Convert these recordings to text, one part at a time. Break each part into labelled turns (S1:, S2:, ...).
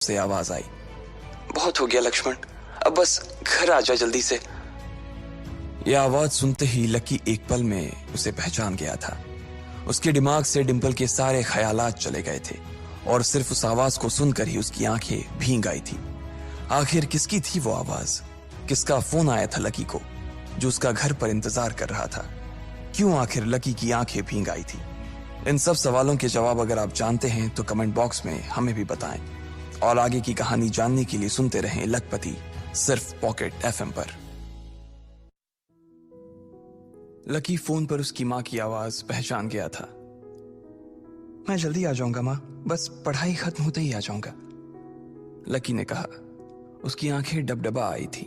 S1: से आवाज आई, बहुत हो गया लक्ष्मण, अब बस घर आ जा जल्दी से। यह आवाज सुनते ही लकी एक पल में उसे पहचान गया था। उसके दिमाग से डिंपल के सारे ख्यालात चले गए थे और सिर्फ उस आवाज को सुनकर ही उसकी आंखें भीग आई थी। आखिर किसकी थी वो आवाज? किसका फोन आया था लकी को जो उसका घर पर इंतजार कर रहा था? क्यों आखिर लकी की आंखें भीग आई थी? इन सब सवालों के जवाब अगर आप जानते हैं तो कमेंट बॉक्स में हमें भी बताएं और आगे की कहानी जानने के लिए सुनते रहें लखपति, सिर्फ पॉकेट एफएम पर। लकी फोन पर उसकी मां की आवाज पहचान गया था। मैं जल्दी आ जाऊंगा मां, बस पढ़ाई खत्म होते ही आ जाऊंगा, लकी ने कहा। उसकी आंखें डबडबा आई थी।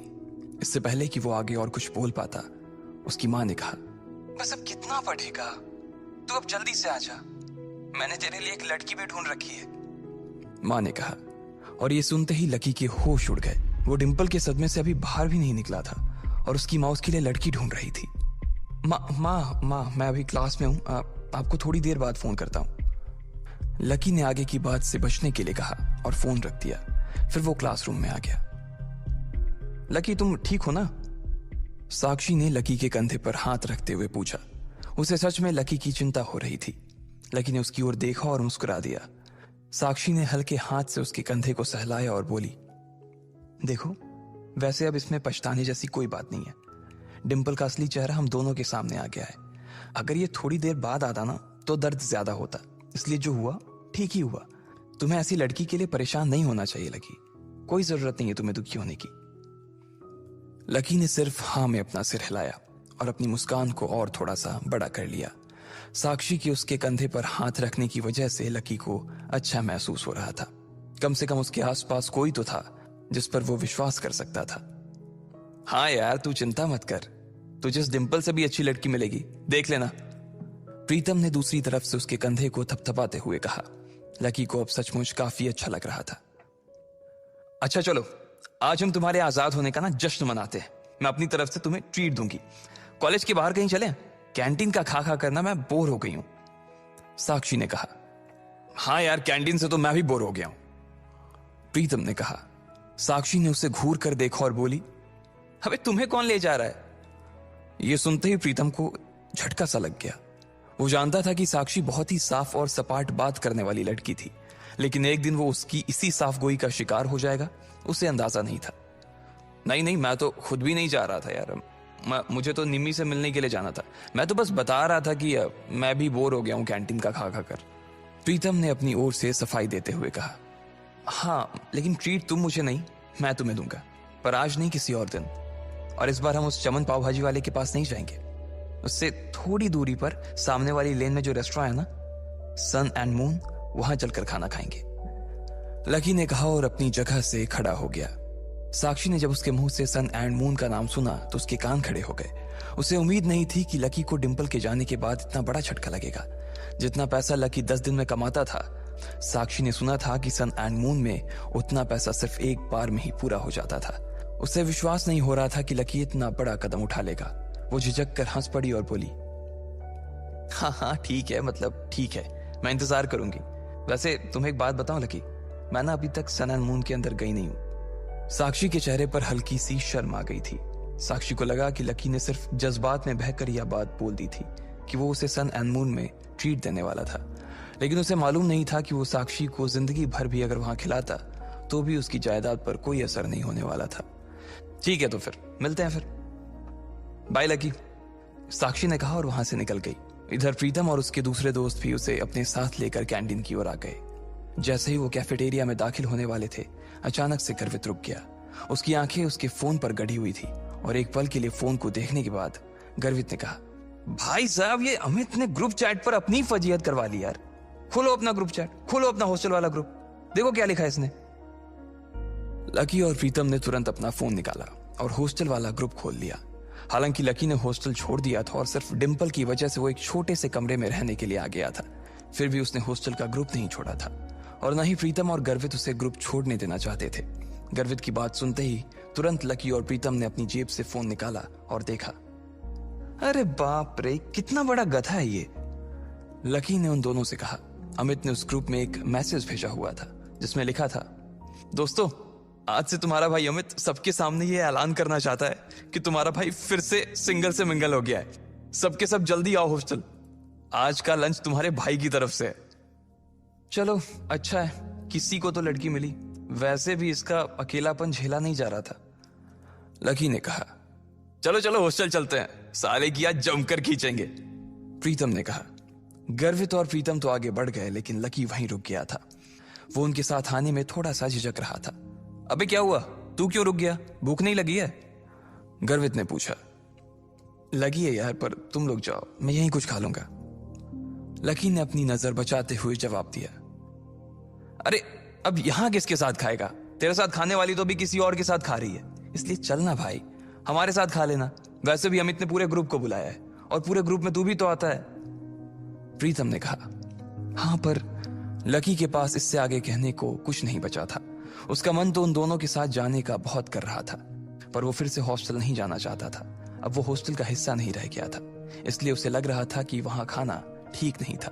S1: इससे पहले कि वो आगे और कुछ बोल पाता, उसकी मां ने कहा, बस अब कितना पढ़ेगा, तू अब जल्दी से आ जा, मैंने तेरे लिए एक लड़की भी ढूंढ रखी है, मां ने कहा। और ये सुनते ही लकी के होश उड़ गए। वो डिंपल के सदमे से अभी बाहर भी नहीं निकला था और उसकी माँ उसके लिए लड़की ढूंढ रही थी। माँ मैं अभी क्लास में हूँ, आपको थोड़ी देर बाद फोन करता हूँ, लकी ने आगे की बात से बचने के लिए कहा और फोन रख दिया। फिर वो क्लासरूम में आ गया। लकी तुम ठीक हो ना? साक्षी ने लकी के कंधे पर हाथ रखते हुए पूछा। उसे सच में लकी की चिंता हो रही थी। लकी ने उसकी ओर देखा और मुस्कुरा दिया। साक्षी ने हल्के हाथ से उसके कंधे को सहलाया और बोली, देखो वैसे अब इसमें पछताने जैसी कोई बात नहीं है। डिंपल का असली चेहरा हम दोनों के सामने आ गया है। अगर ये थोड़ी देर बाद आता ना तो दर्द ज्यादा होता, इसलिए जो हुआ ठीक ही हुआ। तुम्हें ऐसी लड़की के लिए परेशान नहीं होना चाहिए लकी, कोई जरूरत नहीं है तुम्हें दुखी होने की। लकी ने सिर्फ हाँ में अपना सिर हिलाया और अपनी मुस्कान को और थोड़ा सा बड़ा कर लिया। साक्षी के उसके कंधे पर हाथ रखने की वजह से लकी को अच्छा महसूस हो रहा था। कम से कम उसके आसपास कोई तो था जिस पर वो विश्वास कर सकता था। हाँ यार तू चिंता मत कर, तुझे इस डिंपल से भी अच्छी लड़की मिलेगी, देख लेना, प्रीतम ने दूसरी तरफ से उसके कंधे को थपथपाते हुए कहा। लकी को अब सचमुच काफी अच्छा लग रहा था। अच्छा चलो आज हम तुम्हारे आजाद होने का ना जश्न मनाते हैं। मैं अपनी तरफ से तुम्हें ट्रीट दूंगी। कॉलेज के बाहर कहीं चलें? कैंटीन का खा खा करना मैं बोर हो गई हूं, साक्षी ने कहा। हाँ यार कैंटीन से तो मैं भी बोर हो गया हूं, प्रीतम ने कहा। साक्षी ने उसे घूर कर देखा और बोली, अबे तुम्हें कौन ले जा रहा है? यह सुनते ही प्रीतम को झटका सा लग गया। वो जानता था कि साक्षी बहुत ही साफ और सपाट बात करने वाली लड़की थी, लेकिन एक दिन वो उसकी इसी साफ गोई का शिकार हो जाएगा उसे अंदाजा नहीं था। नहीं मैं तो खुद भी नहीं जा रहा था यार, मुझे तो निम्मी से मिलने के लिए जाना था। मैं तो बस बता रहा था कि मैं भी बोर हो गया हूं कैंटीन का खा खा कर, प्रीतम ने अपनी ओर से सफाई देते हुए कहा। हाँ लेकिन ट्रीट तुम मुझे नहीं, मैं तुम्हें दूंगा, पर आज नहीं किसी और दिन। और इस बार हम उस चमन पाव भाजी वाले के पास नहीं जाएंगे, उससे थोड़ी दूरी पर सामने वाली लेन में जो रेस्टोरेंट है ना, सन एंड मून, वहां चलकर खाना खाएंगे, लकी ने कहा और अपनी जगह से खड़ा हो गया। साक्षी ने जब उसके मुंह से सन एंड मून का नाम सुना तो उसके कान खड़े हो गए। उसे उम्मीद नहीं थी कि लकी को डिंपल के जाने के बाद इतना बड़ा झटका लगेगा। जितना पैसा लकी 10 दिन में कमाता था, साक्षी ने सुना था कि सन एंड मून में उतना पैसा सिर्फ एक बार में ही पूरा हो जाता था। उसे विश्वास नहीं हो रहा था कि लकी इतना बड़ा कदम उठा लेगा। वो झिझक कर हंस पड़ी और बोली, हाँ ठीक है, मतलब ठीक है, मैं इंतजार करूंगी। वैसे तुम्हें एक बात बताऊं लकी, मैं ना अभी तक सन एंड मून के अंदर गई नहीं हूं। साक्षी के चेहरे पर हल्की सी शर्म आ गई थी। साक्षी को लगा कि लकी ने सिर्फ जज्बात में बहकर यह बात बोल दी थी कि वो उसे सन एंड मून में ट्रीट देने वाला था, लेकिन उसे मालूम नहीं था कि वो साक्षी को जिंदगी भर भी अगर वहां खिलाता तो भी उसकी जायदाद पर कोई असर नहीं होने वाला था। ठीक है तो फिर मिलते हैं, फिर बाय लकी, साक्षी ने कहा और वहां से निकल गई। इधर प्रीतम और उसके दूसरे दोस्त भी उसे अपने साथ लेकर कैंटीन की ओर आ गए। जैसे ही वो कैफेटेरिया में दाखिल होने वाले थे, अचानक से गर्वित रुक गया। उसकी आंखें उसके फोन पर गड़ी हुई थी और एक पल के लिए फोन को देखने के बाद गर्वित ने कहा, भाई साहब ये अमित ने ग्रुप चैट पर अपनी फजीहत करवा ली यार। खोलो अपना ग्रुप चैट, खोलो अपना हॉस्टल वाला ग्रुप, देखो क्या लिखा है इसने। लकी और प्रीतम ने तुरंत अपना फोन निकाला और हॉस्टल वाला ग्रुप खोल लिया। हालांकि लकी ने हॉस्टल छोड़ दिया था और सिर्फ डिंपल की वजह से वो एक छोटे से कमरे में रहने के लिए आ गया था, फिर भी उसने हॉस्टल का ग्रुप नहीं छोड़ा था और न ही प्रीतम और गर्वित उसे ग्रुप छोड़ने देना चाहते थे। गर्वित की बात सुनते ही तुरंत लकी और प्रीतम ने अपनी जेब से फोन निकाला और देखा। अरे बाप रे, कितना बड़ा गधा है ये, लकी ने उन दोनों से कहा। अमित ने उस ग्रुप में एक मैसेज भेजा हुआ था जिसमें लिखा था, दोस्तों, आज से तुम्हारा भाई अमित सबके सामने ये ऐलान करना चाहता है कि तुम्हारा भाई फिर से सिंगल से मिंगल हो गया है। सबके सब जल्दी आओ हॉस्टल, आज का लंच तुम्हारे भाई की तरफ से है। चलो अच्छा है, किसी को तो लड़की मिली, वैसे भी इसका अकेलापन झेला नहीं जा रहा था। लकी ने कहा, चलो चलो हॉस्टल चलते हैं, साले की आज जमकर खींचेंगे। प्रीतम ने कहा। गर्वित और प्रीतम तो आगे बढ़ गए, लेकिन लकी वहीं रुक गया था। वो उनके साथ आने में थोड़ा सा झिझक रहा था। अबे क्या हुआ, तू क्यों रुक गया, भूख नहीं लगी है? गर्वित ने पूछा। लगी है यार, पर तुम लोग जाओ, मैं यहीं कुछ खा लूंगा। लकी ने अपनी नजर बचाते हुए जवाब दिया। अरे अब यहां किसके साथ खाएगा? तेरे साथ खाने वाली तो भी किसी और के साथ खा रही है, इसलिए चलना भाई, हमारे साथ खा लेना। वैसे भी अमित ने पूरे ग्रुप को बुलाया है, और पूरे ग्रुप में तू भी तो आता है। प्रीतम ने कहा। हां, पर लकी के पास इससे आगे कहने को कुछ नहीं बचा था। उसका मन तो उन दोनों के साथ जाने का बहुत कर रहा था, पर वो फिर से हॉस्टल नहीं जाना चाहता था। अब वो हॉस्टल का हिस्सा नहीं रह गया था, इसलिए उसे लग रहा था कि वहां खाना ठीक नहीं था।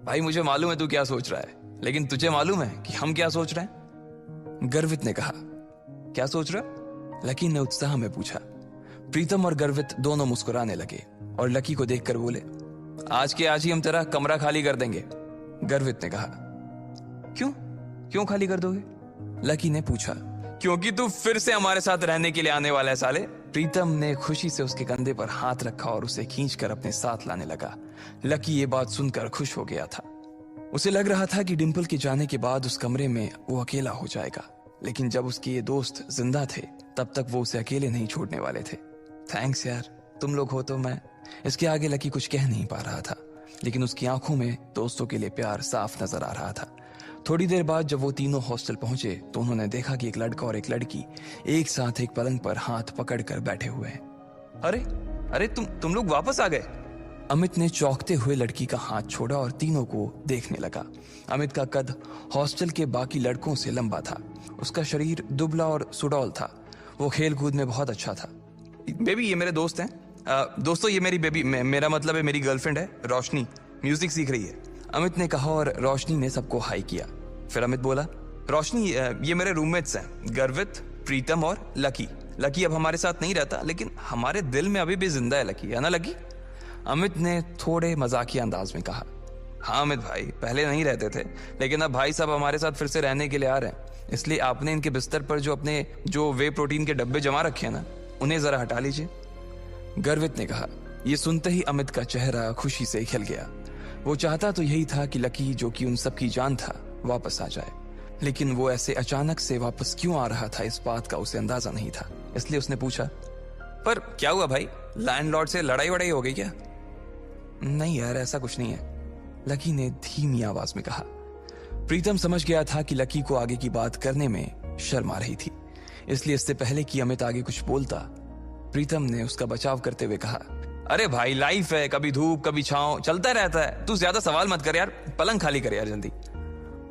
S1: भाई मुझे मालूम है तू क्या सोच रहा है, लेकिन तुझे मालूम है कि हम क्या सोच रहे हैं? गर्वित ने कहा। क्या सोच रहा? लकी ने उत्साह में पूछा। प्रीतम और गर्वित दोनों मुस्कुराने लगे और लकी को देखकर बोले, आज के आज ही हम तेरा कमरा खाली कर देंगे। गर्वित ने कहा। क्यों क्यों खाली कर दोगे? लकी ने पूछा। क्योंकि तू फिर से हमारे साथ रहने के लिए आने वाला है साले। प्रीतम ने खुशी से उसके कंधे पर हाथ रखा और उसे खींचकर अपने साथ लाने लगा। लकी ये बात सुनकर खुश हो गया था। उसे लग रहा था कि डिंपल के जाने के बाद उस कमरे में वो अकेला हो जाएगा, लेकिन जब उसके ये दोस्त जिंदा थे तब तक वो उसे अकेले नहीं छोड़ने वाले थे। थैंक्स यार, तुम लोग हो तो मैं। इसके आगे लकी कुछ कह नहीं पा रहा था, लेकिन उसकी आंखों में दोस्तों के लिए प्यार साफ नजर आ रहा था। थोड़ी देर बाद जब वो तीनों हॉस्टल पहुंचे तो उन्होंने देखा कि एक लड़का और एक लड़की एक साथ एक पलंग पर हाथ पकड़कर बैठे हुए हैं। अरे अरे तुम लोग वापस आ गए? अमित ने चौंकते हुए लड़की का हाथ छोड़ा और तीनों को देखने लगा। अमित का कद हॉस्टल के बाकी लड़कों से लंबा था। उसका शरीर दुबला और सुडौल था। वो खेल कूद में बहुत अच्छा था। बेबी ये मेरे दोस्त हैं। दोस्तों ये मेरी बेबी, मेरा मतलब है मेरी गर्लफ्रेंड है रोशनी, म्यूजिक सीख रही है। अमित ने कहा और रोशनी ने सबको हाई किया। फिर अमित बोला, रोशनी ये मेरे रूममेट्स हैं, गर्वित, प्रीतम और लकी। लकी अब हमारे साथ नहीं रहता, लेकिन हमारे दिल में अभी भी जिंदा है लकी, है ना लकी? अमित ने थोड़े मजाकिया अंदाज में कहा। हाँ अमित भाई, पहले नहीं रहते थे, लेकिन अब भाई साहब हमारे साथ फिर से रहने के लिए आ रहे हैं, इसलिए आपने इनके बिस्तर पर जो वे प्रोटीन के डब्बे जमा रखे हैं ना, उन्हें जरा हटा लीजिए। गर्वित ने कहा। यह सुनते ही अमित का चेहरा खुशी से खिल गया। वो चाहता तो यही था कि लकी, जो कि उन सबकी जान था, वापस आ जाए, लेकिन वो ऐसे अचानक से वापस क्यों आ रहा था इस बात का उसे अंदाजा नहीं था। इसलिए उसने पूछा, पर क्या हुआ भाई, लैंडलॉर्ड से लड़ाई वड़ाई हो गई क्या? नहीं यार, ऐसा कुछ नहीं है, लकी ने धीमी आवाज में कहा। प्रीतम समझ गया था कि लकी को आगे की बात करने में शर्म आ रही थी, इसलिए इससे पहले कि अमित आगे कुछ बोलता, प्रीतम ने उसका बचाव करते हुए कहा, अरे भाई लाइफ है, कभी धूप कभी छांव, चलता रहता है, तू ज्यादा सवाल मत कर यार, पलंग खाली कर यार जल्दी।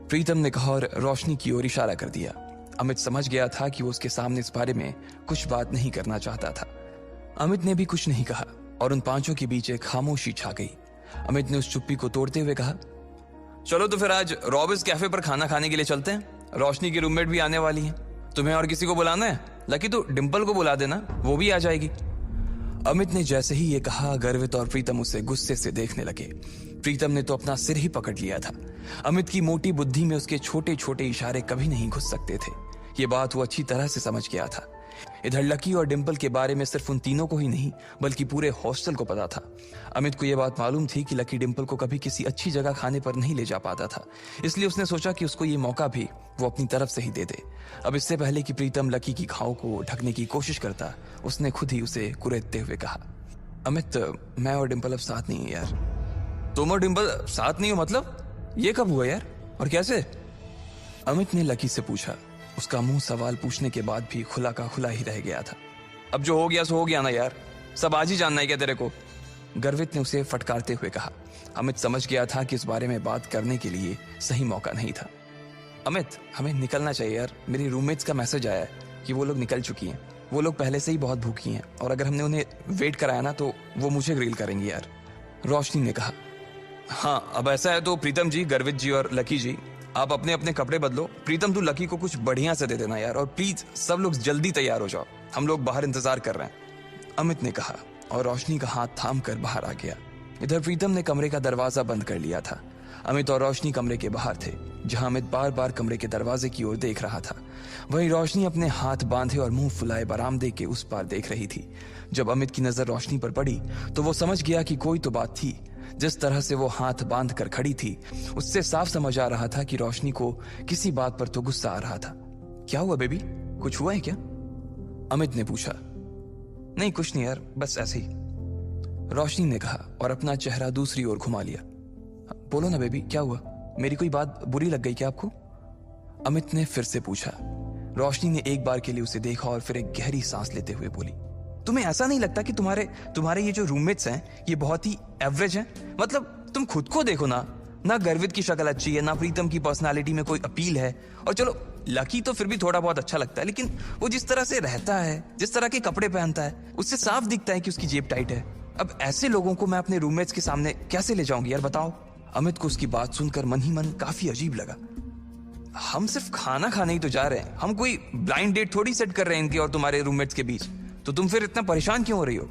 S1: प्रीतम ने कहा और रोशनी की ओर इशारा कर दिया। अमित समझ गया था कि वो उसके सामने इस बारे में कुछ बात नहीं करना चाहता था। अमित ने भी कुछ नहीं कहा और उन पांचों के बीच एक खामोशी छा गई। अमित ने उस चुप्पी को तोड़ते हुए कहा, चलो तो फिर आज रॉबिन्स कैफे पर खाना खाने के लिए चलते हैं। रोशनी की रूममेट भी आने वाली है, तुम्हें और किसी को बुलाना है? लकी तो डिंपल को बुला देना, वो भी आ जाएगी। अमित ने जैसे ही ये कहा, गर्वित और प्रीतम उसे गुस्से से देखने लगे। प्रीतम ने तो अपना सिर ही पकड़ लिया था। अमित की मोटी बुद्धि में उसके छोटे छोटे इशारे कभी नहीं घुस सकते थे। ये बात वो अच्छी तरह से समझ गया था। इधर लकी और डिंपल के बारे में सिर्फ उन तीनों को ही नहीं, बल्कि पूरे हॉस्टल को पता था। अमित को यह बात मालूम थी कि लकी डिंपल को कभी किसी अच्छी जगह खाने पर नहीं ले जा पाता था, इसलिए उसने सोचा कि उसको ये मौका भी वो अपनी तरफ से ही दे दे। अब इससे पहले कि प्रीतम लकी की घाव को ढकने की कोशिश करता, उसने खुद ही उसे कुरेदते हुए कहा, अमित मैं और डिंपल अब साथ नहीं है यार। तुम और डिंपल साथ नहीं हो मतलब? ये कब हुआ यार, और कैसे? अमित ने लकी से पूछा। उसका मुंह सवाल पूछने के बाद भी खुला का खुला ही रह गया था। अब जो हो गया सो हो गया ना यार, सब आज ही जानना है क्या तेरे को? गर्वित ने उसे फटकारते हुए कहा। अमित समझ गया था कि इस बारे में बात करने के लिए सही मौका नहीं था। अमित हमें निकलना चाहिए यार, मेरी रूममेट्स का मैसेज आया है कि वो लोग निकल चुकी हैं। वो लोग पहले से ही बहुत भूखी हैं, और अगर हमने उन्हें वेट कराया ना तो वो मुझे ग्रिल करेंगी यार। रोशनी ने कहा। हाँ अब ऐसा है तो प्रीतम जी, गर्वित जी और लकी जी, आप अपने अपने कपड़े बदलो। प्रीतम, तू लकी को कुछ बढ़िया से दे देना यार, और प्लीज सब लोग जल्दी तैयार हो जाओ, हम लोग बाहर इंतजार कर रहे हैं, अमित ने कहा और रोशनी का हाथ थाम कर बाहर आ गया। इधर प्रीतम ने कमरे का दरवाजा बंद कर लिया था। अमित और रोशनी कमरे के बाहर थे, जहां अमित बार बार कमरे के दरवाजे की ओर देख रहा था। वहीं रोशनी अपने हाथ बांधे और मुंह फुलाए बरामदे के उस पार देख रही थी। जब अमित की नजर रोशनी पर पड़ी तो वो समझ गया कि कोई तो बात थी। जिस तरह से वो हाथ बांध कर खड़ी थी, उससे साफ समझ आ रहा था कि रोशनी को किसी बात पर तो गुस्सा आ रहा था। क्या हुआ बेबी, कुछ हुआ है क्या? अमित ने पूछा। नहीं कुछ नहीं यार, बस ऐसे ही, रोशनी ने कहा और अपना चेहरा दूसरी ओर घुमा लिया। बोलो ना बेबी, क्या हुआ? मेरी कोई बात बुरी लग गई क्या आपको? अमित ने फिर से पूछा। रोशनी ने एक बार के लिए उसे देखा और फिर एक गहरी सांस लेते हुए बोली, तुम्हें ऐसा नहीं लगता कि तुम्हारे ये जो रूममेट्स हैं ये बहुत ही एवरेज हैं? मतलब तुम खुद को देखो ना गर्वित की शक्ल अच्छी है, ना प्रीतम की पर्सनालिटी में कोई अपील है, और चलो लकी तो फिर भी थोड़ा बहुत अच्छा लगता है, लेकिन वो जिस तरह से रहता है, जिस तरह के कपड़े पहनता है, उससे साफ दिखता है कि उसकी जेब टाइट है। अब ऐसे लोगों को मैं अपने रूममेट्स के सामने कैसे ले जाऊंगी यार, बताओ? अमित को उसकी बात सुनकर मन ही मन काफी अजीब लगा। हम सिर्फ खाना खाने ही तो जा रहे हैं, हम कोई ब्लाइंड डेट थोड़ी सेट कर रहे हैं इनके और तुम्हारे रूममेट्स के बीच, तो तुम फिर इतना परेशान क्यों हो रही हो?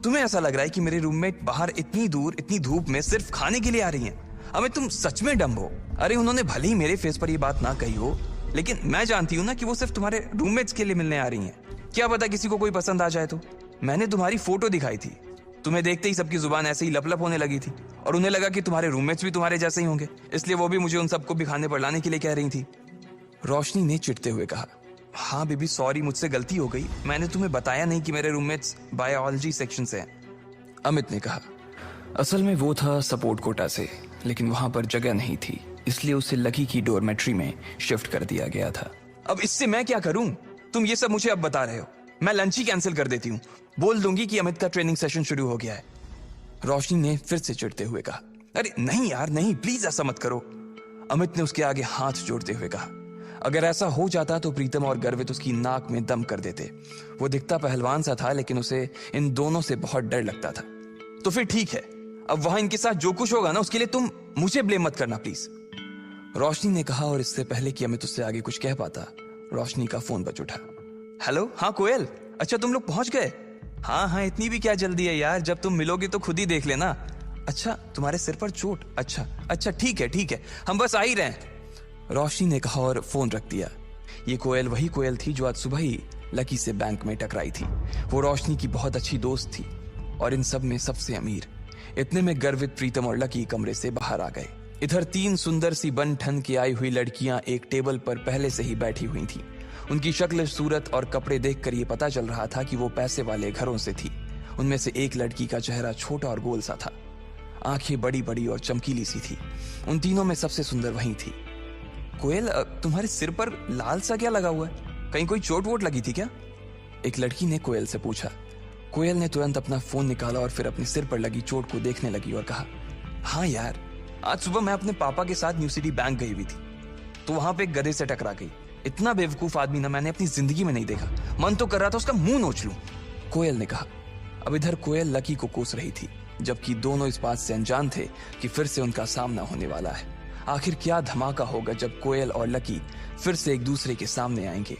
S1: तुम्हें ऐसा लग रहा है कि मेरे रूममेट बाहर इतनी दूर इतनी धूप में सिर्फ खाने के लिए आ रही हैं? अमित तुम सच में डम्ब हो। अरे उन्होंने भले ही मेरे फेस पर ये बात ना कही हो, लेकिन मैं जानती हूँ ना कि वो सिर्फ तुम्हारे रूममेट्स के लिए मिलने आ रही हैं। क्या पता किसी को कोई पसंद आ जाए तो। मैंने तुम्हारी फोटो दिखाई थी, तुम्हें देखते ही सबकी जुबान ऐसे ही लप होने लगी थी, और उन्हें लगा कि तुम्हारे रूममेट्स भी तुम्हारे जैसे ही होंगे, इसलिए वो भी मुझे उन सबको भी खाने पर लाने के लिए कह रही थी। रोशनी ने चिढ़ते हुए कहा। हाँ बेबी सॉरी, मुझसे गलती हो गई, मैंने तुम्हें बताया नहीं कि मेरे रूममेट्स बायोलॉजी सेक्शन से हैं, अमित ने कहा। असल में वो था सपोर्ट कोटा से, लेकिन वहां पर जगह नहीं थी, इसलिए उसे लकी की डोरमेट्री में शिफ्ट कर दिया गया था। अब इससे मैं क्या करूं? तुम ये सब मुझे अब बता रहे हो। मैं लंच ही कैंसिल कर देती हूँ, बोल दूंगी कि अमित का ट्रेनिंग सेशन शुरू हो गया है, रोशनी ने फिर से चिढ़ते हुए कहा। अरे नहीं यार नहीं, प्लीज ऐसा मत करो, अमित ने उसके आगे हाथ जोड़ते हुए कहा। अगर ऐसा हो जाता तो प्रीतम और गर्वित उसकी नाक में दम कर देते। वो दिखता पहलवान सा था, लेकिन उसे इन दोनों से बहुत डर लगता था। तो फिर ठीक है, अब वहां इनके साथ जो कुछ होगा ना, उसके लिए तुम मुझे ब्लेम मत करना प्लीज, रोशनी ने कहा। और इससे पहले कि अमित उससे आगे कुछ कह पाता, रोशनी का फोन बज उठा। हेलो, हाँ कोयल, अच्छा तुम लोग पहुंच गए? हाँ, इतनी भी क्या जल्दी है यार, जब तुम मिलोगे तो खुद ही देख लेना। अच्छा तुम्हारे सिर पर चोट? अच्छा ठीक है, हम बस आ ही रहे हैं, रोशनी ने कहा और फोन रख दिया। ये कोयल वही कोयल थी जो आज सुबह ही लकी से बैंक में टकराई थी। वो रोशनी की बहुत अच्छी दोस्त थी और इन सब में सबसे अमीर। इतने में गर्वित, प्रीतम और लकी कमरे से बाहर आ गए। इधर 3 सुंदर सी बन ठन के आई हुई लड़कियां एक टेबल पर पहले से ही बैठी हुई थीं। उनकी शक्ल, सूरत और कपड़े देखकर ये पता चल रहा था कि वो पैसे वाले घरों से थी। उनमें से एक लड़की का चेहरा छोटा और गोल सा था, आंखें बड़ी बड़ी और चमकीली सी थी। उन तीनों में सबसे सुंदर वही थी। कोयल, तुम्हारे सिर पर लाल सा क्या लगा हुआ है? कहीं कोई चोट वोट लगी थी क्या? एक लड़की ने कोयल से पूछा। कोयल ने तुरंत अपना फोन निकाला और फिर अपने सिर पर लगी चोट को देखने लगी और कहा, हाँ यार, आज सुबह मैं अपने पापा के साथ न्यू सिटी बैंक गई हुई थी, तो वहां पे एक गधे से टकरा गई। इतना बेवकूफ आदमी ना मैंने अपनी जिंदगी में नहीं देखा, मन तो कर रहा था उसका मुंह नोच लूं, कोयल ने कहा। अब इधर कोयल लकी को कोस रही थी, जबकि दोनों इस बात से अनजान थे कि फिर से उनका सामना होने वाला है। आखिर क्या धमाका होगा जब कोयल और लकी फिर से एक दूसरे के सामने आएंगे?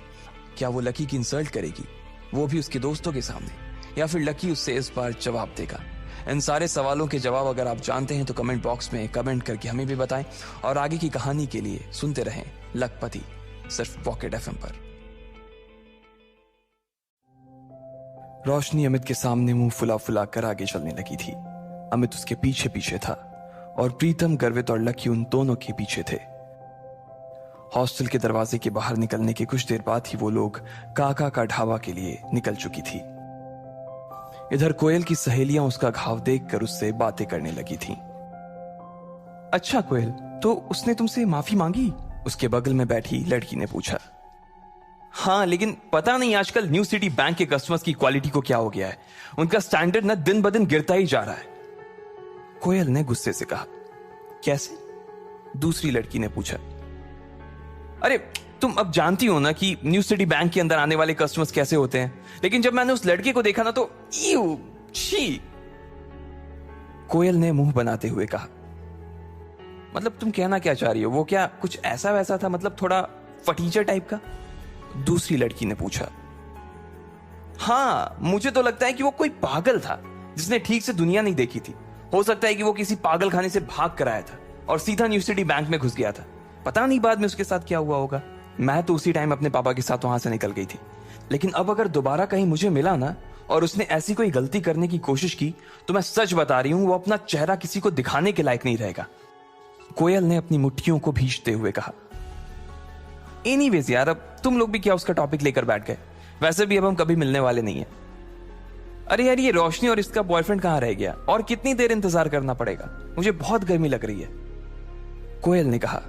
S1: क्या वो लकी की इंसल्ट करेगी, वो भी उसके दोस्तों के सामने, या फिर लकी उससे इस बार जवाब देगा? इन सारे सवालों के जवाब अगर आप जानते हैं तो कमेंट बॉक्स में कमेंट करके हमें भी बताएं, और आगे की कहानी के लिए सुनते रहें लखपति, सिर्फ पॉकेट एफएम पर। रोशनी अमित के सामने मुंह फुला फुला कर आगे चलने लगी थी। अमित उसके पीछे पीछे था और प्रीतम, गर्वित और लकी उन दोनों के पीछे थे। हॉस्टल के दरवाजे के बाहर निकलने के कुछ देर बाद ही वो लोग काका का ढाबा के लिए निकल चुकी थी। इधर कोयल की सहेलियां उसका घाव देखकर उससे बातें करने लगी थीं। अच्छा कोयल, तो उसने तुमसे माफी मांगी? उसके बगल में बैठी लड़की ने पूछा। हाँ, लेकिन पता नहीं आजकल न्यू सिटी बैंक के कस्टमर्स की क्वालिटी को क्या हो गया है, उनका स्टैंडर्ड ना दिन ब दिन गिरता ही जा रहा है, कोयल ने गुस्से से कहा। कैसे? दूसरी लड़की ने पूछा। अरे तुम अब जानती हो ना कि न्यू सिटी बैंक के अंदर आने वाले कस्टमर्स कैसे होते हैं, लेकिन जब मैंने उस लड़के को देखा ना तो छी, कोयल ने मुंह बनाते हुए कहा। मतलब तुम कहना क्या चाह रही हो? वो क्या कुछ ऐसा वैसा था, मतलब थोड़ा फटीचर टाइप का? दूसरी लड़की ने पूछा। हाँ, मुझे तो लगता है कि वो कोई पागल था जिसने ठीक से दुनिया नहीं देखी थी। हो सकता है कि वो किसी पागल खाने से भाग कर आया था और सीधा न्यू सिटी बैंक में घुस गया था। पता नहीं बाद में उसके साथ क्या हुआ होगा। मैं तो उसी टाइम अपने पापा के साथ वहां से निकल गई थी। लेकिन अब अगर दोबारा कहीं मुझे मिला ना और उसने ऐसी कोई गलती करने की कोशिश की तो मैं सच बता रही हूं, वो अपना चेहरा किसी को दिखाने के लायक नहीं रहेगा। कोयल ने अपनी मुट्ठियों को भींचते हुए कहा। एनीवेज यार, अब तुम लोग भी क्या उसका टॉपिक लेकर बैठ गए? वैसे भी अब हम कभी मिलने वाले नहीं है। अरे यार, ये रोशनी और इसका बॉयफ्रेंड कहां रह गया? और कितनी देर इंतजार करना पड़ेगा? मुझे बहुत गर्मी लग रही है। कोयल ने कहा।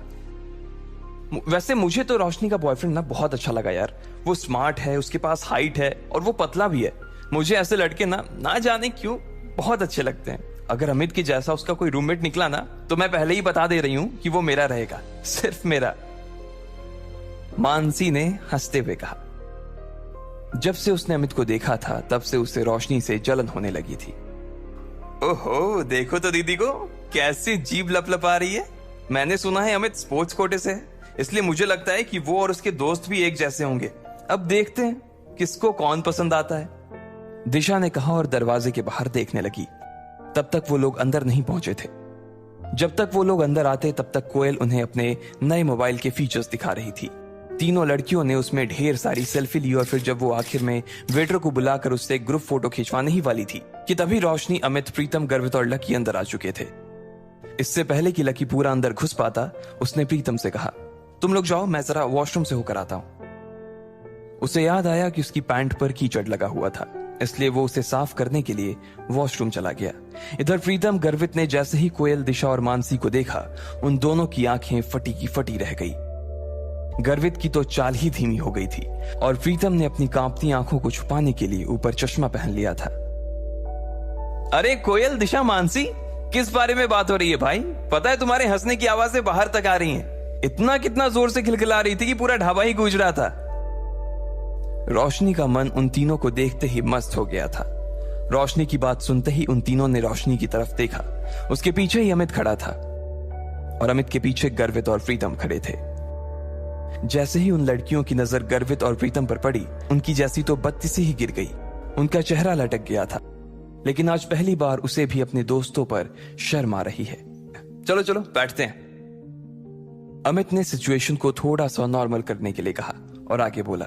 S1: वैसे मुझे तो रोशनी का बॉयफ्रेंड ना बहुत अच्छा लगा यार। वो स्मार्ट है, उसके पास हाइट है और वो पतला भी है। मुझे ऐसे लड़के ना जाने क्यों बहुत अच्छे लगते हैं। अगर अमित के जैसा उसका कोई रूममेट निकला ना तो मैं पहले ही बता दे रही हूं कि वो मेरा रहेगा, सिर्फ मेरा। मानसी ने हंसते हुए कहा। जब से उसने अमित को देखा था तब से उसे रोशनी से जलन होने लगी थी। ओहो, देखो तो दीदी को कैसे जीभ लपलपा रही है। मैंने सुना है अमित स्पोर्ट्स कोटे से है, इसलिए मुझे लगता है कि वो और उसके दोस्त भी एक जैसे होंगे। अब देखते हैं किसको कौन पसंद आता है, दिशा ने कहा और दरवाजे के बाहर देखने लगी। तब तक वो लोग अंदर नहीं पहुंचे थे। जब तक वो लोग अंदर आते तब तक कोयल उन्हें अपने नए मोबाइल के फीचर्स दिखा रही थी। तीनों लड़कियों ने उसमें ढेर सारी सेल्फी ली और फिर जब वो आखिर में वेटर को बुलाकर उससे ग्रुप फोटो खिंचवाने ही वाली थी कि तभी रोशनी, अमित, प्रीतम, गर्वित और लकी अंदर आ चुके थे। इससे पहले कि लकी पूरा अंदर घुस पाता, उसने प्रीतम से कहा, तुम लोग जाओ, मैं जरा वॉशरूम से होकर आता हूं। उसे याद आया कि उसकी पैंट पर कीचड़ लगा हुआ था, इसलिए वो उसे साफ करने के लिए वॉशरूम चला गया। इधर प्रीतम, गर्वित ने जैसे ही कोयल, दिशा और मानसी को देखा, उन दोनों की आंखें फटी की फटी रह गई। गर्वित की तो चाल ही धीमी हो गई थी और प्रीतम ने अपनी कांपती आंखों को छुपाने के लिए ऊपर चश्मा पहन लिया था। अरे कोयल, दिशा, मानसी, किस बारे में बात हो रही है भाई? पता है तुम्हारे हंसने की आवाजें बाहर तक आ रही हैं। इतना कितना जोर से खिलखिला रही थी कि पूरा ढाबा ही गूंज रहा था। रोशनी का मन उन तीनों को देखते ही मस्त हो गया था। रोशनी की बात सुनते ही उन तीनों ने रोशनी की तरफ देखा। उसके पीछे ही अमित खड़ा था और अमित के पीछे गर्वित और प्रीतम खड़े थे। जैसे ही उन लड़कियों की नजर गर्वित और प्रीतम पर पड़ी, उनकी जैसी तो बत्ती से ही गिर गई। उनका चेहरा लटक गया था, लेकिन आज पहली बार उसे भी अपने दोस्तों पर शर्म आ रही है। चलो चलो बैठते हैं। अमित ने सिचुएशन को थोड़ा सा नॉर्मल करने के लिए कहा और आगे बोला,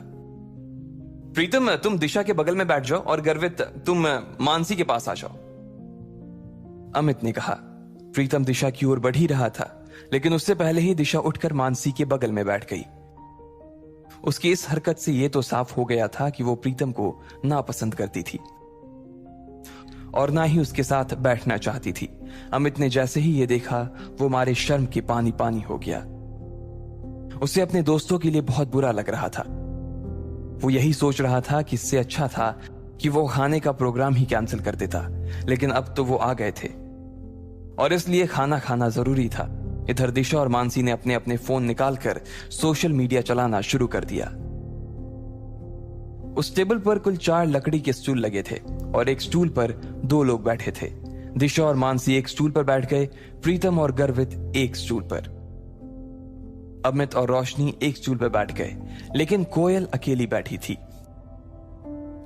S1: प्रीतम तुम दिशा के बगल में बैठ जाओ और गर्वित तुम मानसी के पास आ जाओ। अमित ने कहा। प्रीतम दिशा की ओर बढ़ ही रहा था, लेकिन उससे पहले ही दिशा उठकर मानसी के बगल में बैठ गई। उसकी इस हरकत से यह तो साफ हो गया था कि वो प्रीतम को नापसंद करती थी और ना ही उसके साथ बैठना चाहती थी। अमित ने जैसे ही ये देखा, वो मारे शर्म के पानी पानी हो गया। उसे अपने दोस्तों के लिए बहुत बुरा लग रहा था। वो यही सोच रहा था कि इससे अच्छा था कि वो खाने का प्रोग्राम ही कैंसिल कर देता, लेकिन अब तो वो आ गए थे और इसलिए खाना खाना जरूरी था। इधर दिशा और मानसी ने अपने अपने फोन निकालकर सोशल मीडिया चलाना शुरू कर दिया। उस टेबल पर कुल 4 लकड़ी के स्टूल लगे थे और एक स्टूल पर 2 लोग बैठे थे। दिशा और मानसी एक स्टूल पर बैठ गए, प्रीतम और गर्वित एक स्टूल पर, अमित और रोशनी एक स्टूल पर बैठ गए, लेकिन कोयल अकेली बैठी थी।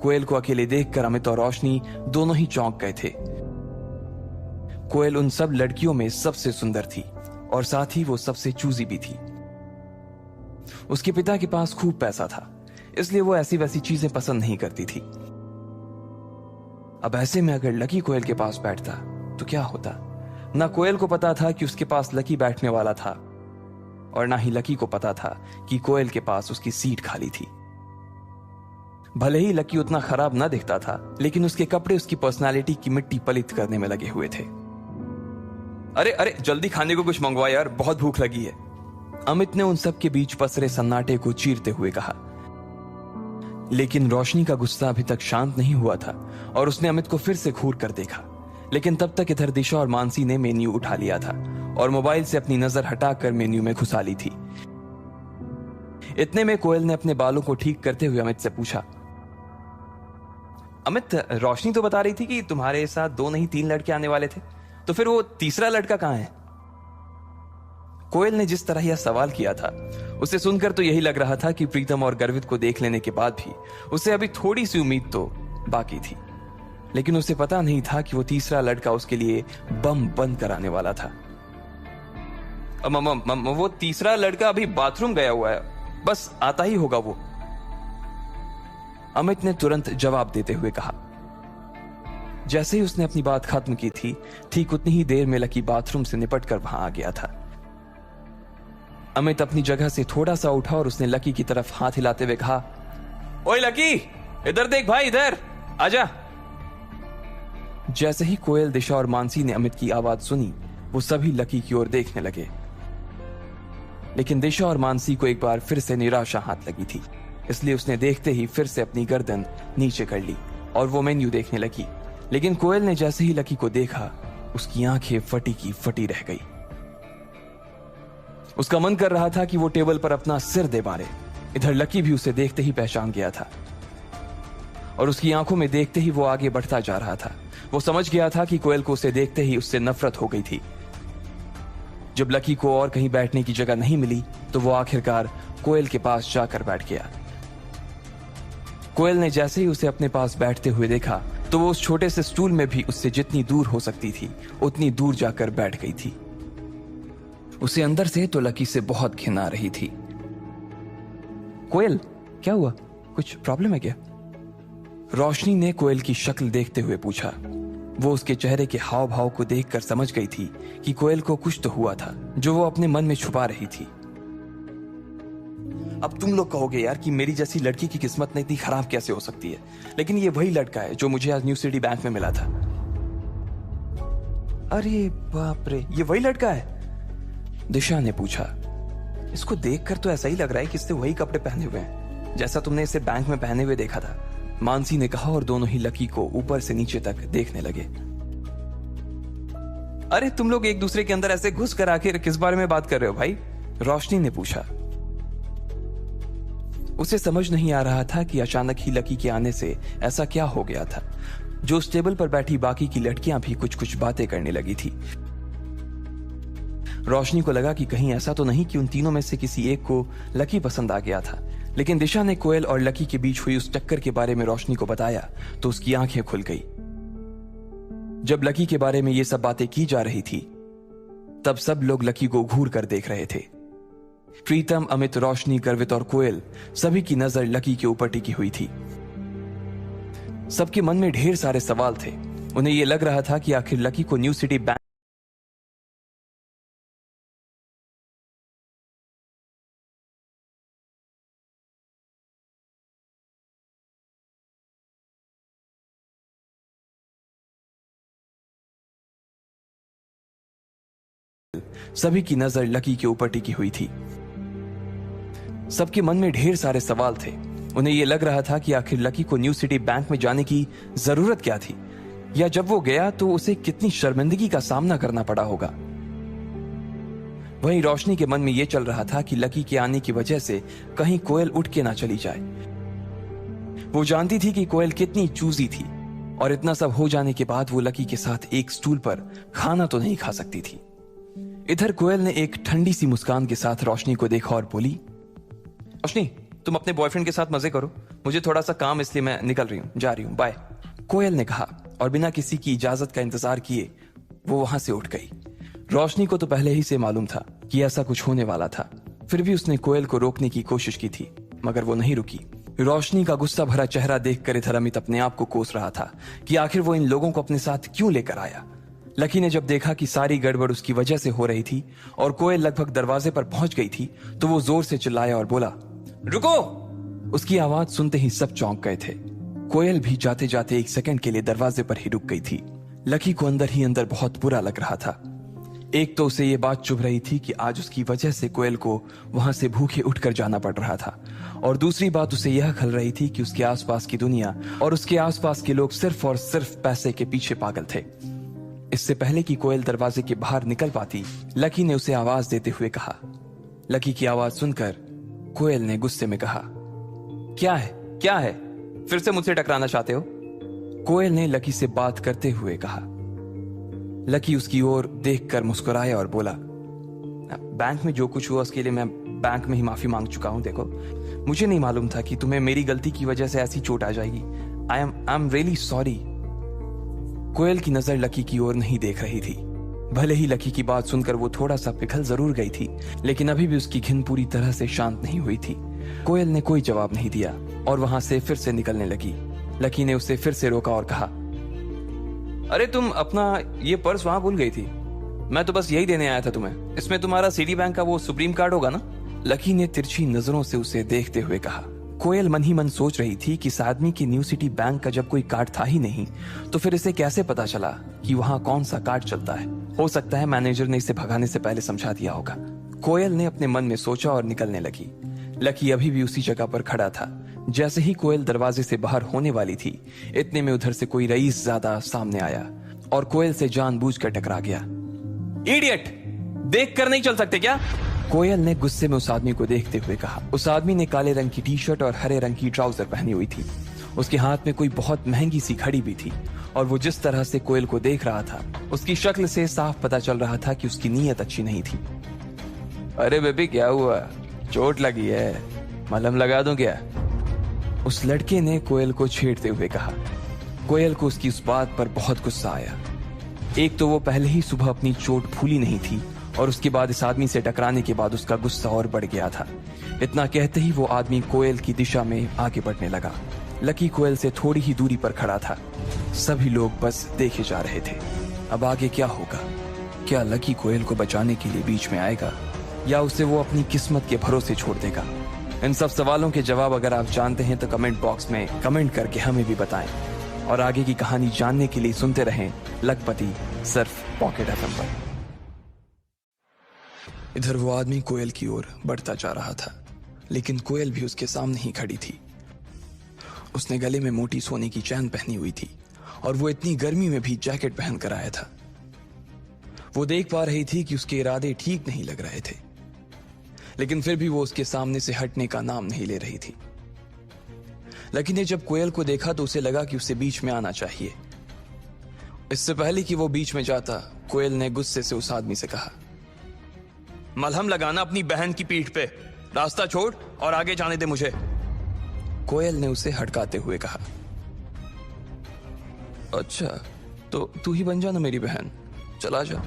S1: कोयल को अकेले देखकर अमित और रोशनी दोनों ही चौंक गए थे। कोयल उन सब लड़कियों में सबसे सुंदर थी और साथ ही वो सबसे चूजी भी थी। उसके पिता के पास खूब पैसा था, इसलिए वो ऐसी वैसी चीजें पसंद नहीं करती थी। अब ऐसे में अगर लकी कोयल के पास बैठता तो क्या होता? ना कोयल को पता था कि उसके पास लकी बैठने वाला था और ना ही लकी को पता था कि कोयल के पास उसकी सीट खाली थी। भले ही लकी उतना खराब ना दिखता था, लेकिन उसके कपड़े उसकी पर्सनालिटी की मिट्टी पलित करने में लगे हुए थे। अरे अरे जल्दी खाने को कुछ मंगवा यार, बहुत भूख लगी है, अमित ने उन सब के बीच पसरे सन्नाटे को चीरते हुए कहा। लेकिन रोशनी का गुस्सा अभी तक शांत नहीं हुआ था और उसने अमित को फिर से घूर कर देखा। लेकिन तब तक इधर दिशा और मानसी ने मेन्यू उठा लिया था और मोबाइल से अपनी नजर हटाकर मेन्यू में घुसा ली थी। इतने में कोयल ने अपने बालों को ठीक करते हुए अमित से पूछा, अमित, रोशनी तो बता रही थी कि तुम्हारे साथ 2 नहीं 3 लड़के आने वाले थे, तो फिर वो तीसरा लड़का कहां है? कोयल ने जिस तरह यह सवाल किया था, उसे सुनकर तो यही लग रहा था कि प्रीतम और गर्वित को देख लेने के बाद भी उसे अभी थोड़ी सी उम्मीद तो बाकी थी। लेकिन उसे पता नहीं था कि वो तीसरा लड़का उसके लिए बम बंद कराने वाला था। वो तीसरा लड़का अभी बाथरूम गया हुआ है, बस आता ही होगा वो, अमित ने तुरंत जवाब देते हुए कहा। जैसे ही उसने अपनी बात खत्म की थी, ठीक उतनी ही देर में लकी बाथरूम से निपट कर वहां आ गया था। अमित अपनी जगह से थोड़ा सा उठा और उसने लकी की तरफ हाथ हिलाते हुए कहा, ओए लकी, इधर देख भाई, इधर आजा। जैसे ही कोयल, दिशा और मानसी ने अमित की आवाज सुनी, वो सभी लकी की ओर देखने लगे। लेकिन दिशा और मानसी को एक बार फिर से निराशा हाथ लगी थी, इसलिए उसने देखते ही फिर से अपनी गर्दन नीचे कर ली और वो मेन्यू देखने लगी। लेकिन कोयल ने जैसे ही लकी को देखा, उसकी आंखें फटी की फटी रह गई। उसका मन कर रहा था कि वो टेबल पर अपना सिर दे मारे। इधर लकी भी उसे देखते ही पहचान गया था और उसकी आंखों में देखते ही वो आगे बढ़ता जा रहा था। वो समझ गया था कि कोयल को उसे देखते ही उससे नफरत हो गई थी। जब लकी को और कहीं बैठने की जगह नहीं मिली, तो वो आखिरकार कोयल के पास जाकर बैठ गया। कोयल ने जैसे ही उसे अपने पास बैठते हुए देखा, तो वो उस छोटे से स्टूल में भी उससे जितनी दूर हो सकती थी उतनी दूर जाकर बैठ गई थी। उसे अंदर से तो लकी से बहुत घिन आ रही थी। कोयल, क्या हुआ? कुछ प्रॉब्लम है क्या? रोशनी ने कोयल की शक्ल देखते हुए पूछा। वो उसके चेहरे के हाव भाव को देखकर समझ गई थी कि कोयल को कुछ तो हुआ था जो वो अपने मन में छुपा रही थी। अब तुम लोग कहोगे यार कि मेरी जैसी लड़की की किस्मत इतनी खराब कैसे हो सकती है, लेकिन ये वही लड़का है जो मुझे आज न्यू सिटी बैंक में मिला था। अरे बाप रे, ये वही लड़का है? दिशा ने पूछा। इसको देखकर तो ऐसा ही लग रहा है कि इसने वही कपड़े पहने हुए हैं जैसा तुमने इसे बैंक में पहने हुए देखा था, मानसी ने कहा और दोनों ही लकी को ऊपर से नीचे तक देखने लगे। अरे तुम लोग एक दूसरे के अंदर ऐसे घुस कर आखिर किस बारे में बात कर रहे हो भाई? रोशनी ने पूछा। उसे समझ नहीं आ रहा था कि अचानक ही लकी के आने से ऐसा क्या हो गया था जो उस टेबल पर बैठी बाकी की लड़कियां भी कुछ कुछ बातें करने लगी थी। रोशनी को लगा कि कहीं ऐसा तो नहीं कि उन तीनों में से किसी एक को लकी पसंद आ गया था। लेकिन दिशा ने कोयल और लकी के बीच हुई उस टक्कर के बारे में रोशनी को बताया तो उसकी आंखें खुल गई। जब लकी के बारे में ये सब बातें की जा रही थी, तब सब लोग लकी को घूर कर देख रहे थे। प्रीतम, अमित, रोशनी, गर्वित और कोयल, सभी की नजर लकी के ऊपर टिकी हुई थी। सबके मन में ढेर सारे सवाल थे। उन्हें यह लग रहा था कि आखिर लकी को न्यू सिटी बैंक सभी की नजर लकी के ऊपर टिकी हुई थी। सबके मन में ढेर सारे सवाल थे। उन्हें यह लग रहा था कि आखिर लकी को न्यू सिटी बैंक में जाने की जरूरत क्या थी, या जब वो गया तो उसे कितनी शर्मिंदगी का सामना करना पड़ा होगा। वहीं रोशनी के मन में यह चल रहा था कि लकी के आने की वजह से कहीं कोयल उठ के ना चली जाए। वो जानती थी कि कोयल कितनी चूजी थी और इतना सब हो जाने के बाद वो लकी के साथ एक स्टूल पर खाना तो नहीं खा सकती थी। इधर कोयल ने एक ठंडी सी मुस्कान के साथ रोशनी को देखा और बोली, रोशनी, तुम अपने बॉयफ्रेंड के साथ मजे करो, मुझे थोड़ा सा काम, इसलिए मैं निकल रही हूं, जा रही हूं, बाय। कोयल ने कहा और बिना किसी की इजाजत का इंतजार किए वो वहां से उठ गई। रोशनी को तो पहले ही से मालूम था कि ऐसा कुछ होने वाला था, फिर भी उसने कोयल को रोकने की कोशिश की थी, मगर वो नहीं रुकी। रोशनी का गुस्सा भरा चेहरा देखकर इधर अमित अपने आप को कोस रहा था कि आखिर वो इन लोगों को अपने साथ क्यों लेकर आया। लकी ने जब देखा कि सारी गड़बड़ उसकी वजह से हो रही थी और कोयल लगभग दरवाजे पर पहुंच गई थी, तो वो जोर से चिल्लाया और बोला, रुको। उसकी आवाज सुनते ही सब चौंक गए थे। कोयल भी जाते जाते एक सेकंड के लिए दरवाजे पर ही रुक गई थी। लकी को अंदर ही अंदर बहुत बुरा लग रहा था। एक तो उसे ये बात चुभ रही थी कि आज उसकी वजह से कोयल को वहां से भूखे उठकर जाना पड़ रहा था, और दूसरी बात उसे यह खल रही थी कि उसके आसपास की दुनिया और उसके आसपास के लोग सिर्फ और सिर्फ पैसे के पीछे पागल थे। इससे पहले कि कोयल दरवाजे के बाहर निकल पाती, लकी ने उसे आवाज देते हुए कहा। लकी की आवाज सुनकर कोयल ने गुस्से में कहा, क्या है, क्या है, फिर से मुझसे टकराना चाहते हो? कोयल ने लकी से बात करते हुए कहा। लकी उसकी ओर देखकर मुस्कुराया और बोला, बैंक में जो कुछ हुआ उसके लिए मैं बैंक में ही माफी मांग चुका हूँ। देखो, मुझे नहीं मालूम था कि तुम्हें मेरी गलती की वजह से ऐसी चोट आ जाएगी। I am really sorry. कोयल की नजर लकी की ओर नहीं देख रही थी। भले ही लकी की बात सुनकर वो थोड़ा सा पिघल जरूर गई थी, लेकिन अभी भी उसकी घिन पूरी तरह से शांत नहीं हुई थी। कोयल ने कोई जवाब नहीं दिया और वहां से फिर से निकलने लगी। लकी ने उसे फिर से रोका और कहा, अरे तुम अपना ये पर्स वहां भूल गई थी। मैं तो बस यही देने आया था तुम्हें। इसमें तुम्हारा सिटी बैंक का वो सुप्रीम कार्ड होगा ना? लकी ने तिरछी नजरों से उसे देखते हुए कहा। कोयल मन ही मन सोच रही थी कि इस आदमी की न्यू सिटी बैंक का जब कोई कार्ड था ही नहीं, तो फिर इसे कैसे पता चला कि वहां कौन सा कार्ड चलता है। हो सकता है मैनेजर ने इसे भगाने से पहले समझा दिया होगा। कोयल ने अपने मन में सोचा और निकलने लगी। लकी अभी भी उसी जगह पर खड़ा था। जैसे ही कोयल दरवाजे से बाहर होने वाली थी, इतने में उधर से कोई रईस ज्यादा सामने आया और कोयल से जानबूझकर टकरा गया। इडियट, देख कर नहीं चल सकते क्या? कोयल ने गुस्से में उस आदमी को देखते हुए कहा। उस आदमी ने काले रंग की टी शर्ट और हरे रंग की ट्राउजर पहनी हुई थी। उसके हाथ में कोई बहुत महंगी सी घड़ी भी थी और वो जिस तरह से कोयल को देख रहा था, उसकी शक्ल से साफ पता चल रहा था कि उसकी नीयत अच्छी नहीं थी। अरे बेबी, क्या हुआ? चोट लगी है? मलहम लगा दूं क्या? उस लड़के ने कोयल को छेड़ते हुए कहा। कोयल को उसकी उस बात पर बहुत गुस्सा आया। एक तो वो पहले ही सुबह अपनी चोट भूली नहीं थी और उसके बाद इस आदमी से टकराने के बाद उसका गुस्सा और बढ़ गया था। इतना कहते ही वो आदमी कोयल की दिशा में आगे बढ़ने लगा। लकी कोयल से थोड़ी ही दूरी पर खड़ा था। सभी लोग बस देखे जा रहे थे। अब आगे क्या होगा? क्या लकी कोयल को बचाने के लिए बीच में आएगा या उसे वो अपनी किस्मत के भरोसे छोड़ देगा? इन सब सवालों के जवाब अगर आप जानते हैं तो कमेंट बॉक्स में कमेंट करके हमें भी बताएं और आगे की कहानी जानने के लिए सुनते रहें लखपति सिर्फ पॉकेट एफएम पर। इधर वो आदमी कोयल की ओर बढ़ता जा रहा था, लेकिन कोयल भी उसके सामने ही खड़ी थी। उसने गले में मोटी सोने की चैन पहनी हुई थी और वो इतनी गर्मी में भी जैकेट पहन कर आया था। वो देख पा रही थी कि उसके इरादे ठीक नहीं लग रहे थे, लेकिन फिर भी वो उसके सामने से हटने का नाम नहीं ले रही थी। लकी ने जब कोयल को देखा तो उसे लगा कि उसे बीच में आना चाहिए। इससे पहले कि वो बीच में जाता, कोयल ने गुस्से से उस आदमी से कहा, मलहम लगाना अपनी बहन की पीठ पे। रास्ता छोड़ और आगे जाने दे मुझे। कोयल ने उसे हटकाते हुए कहा, अच्छा तो तू ही बन जा ना मेरी बहन, चला जा।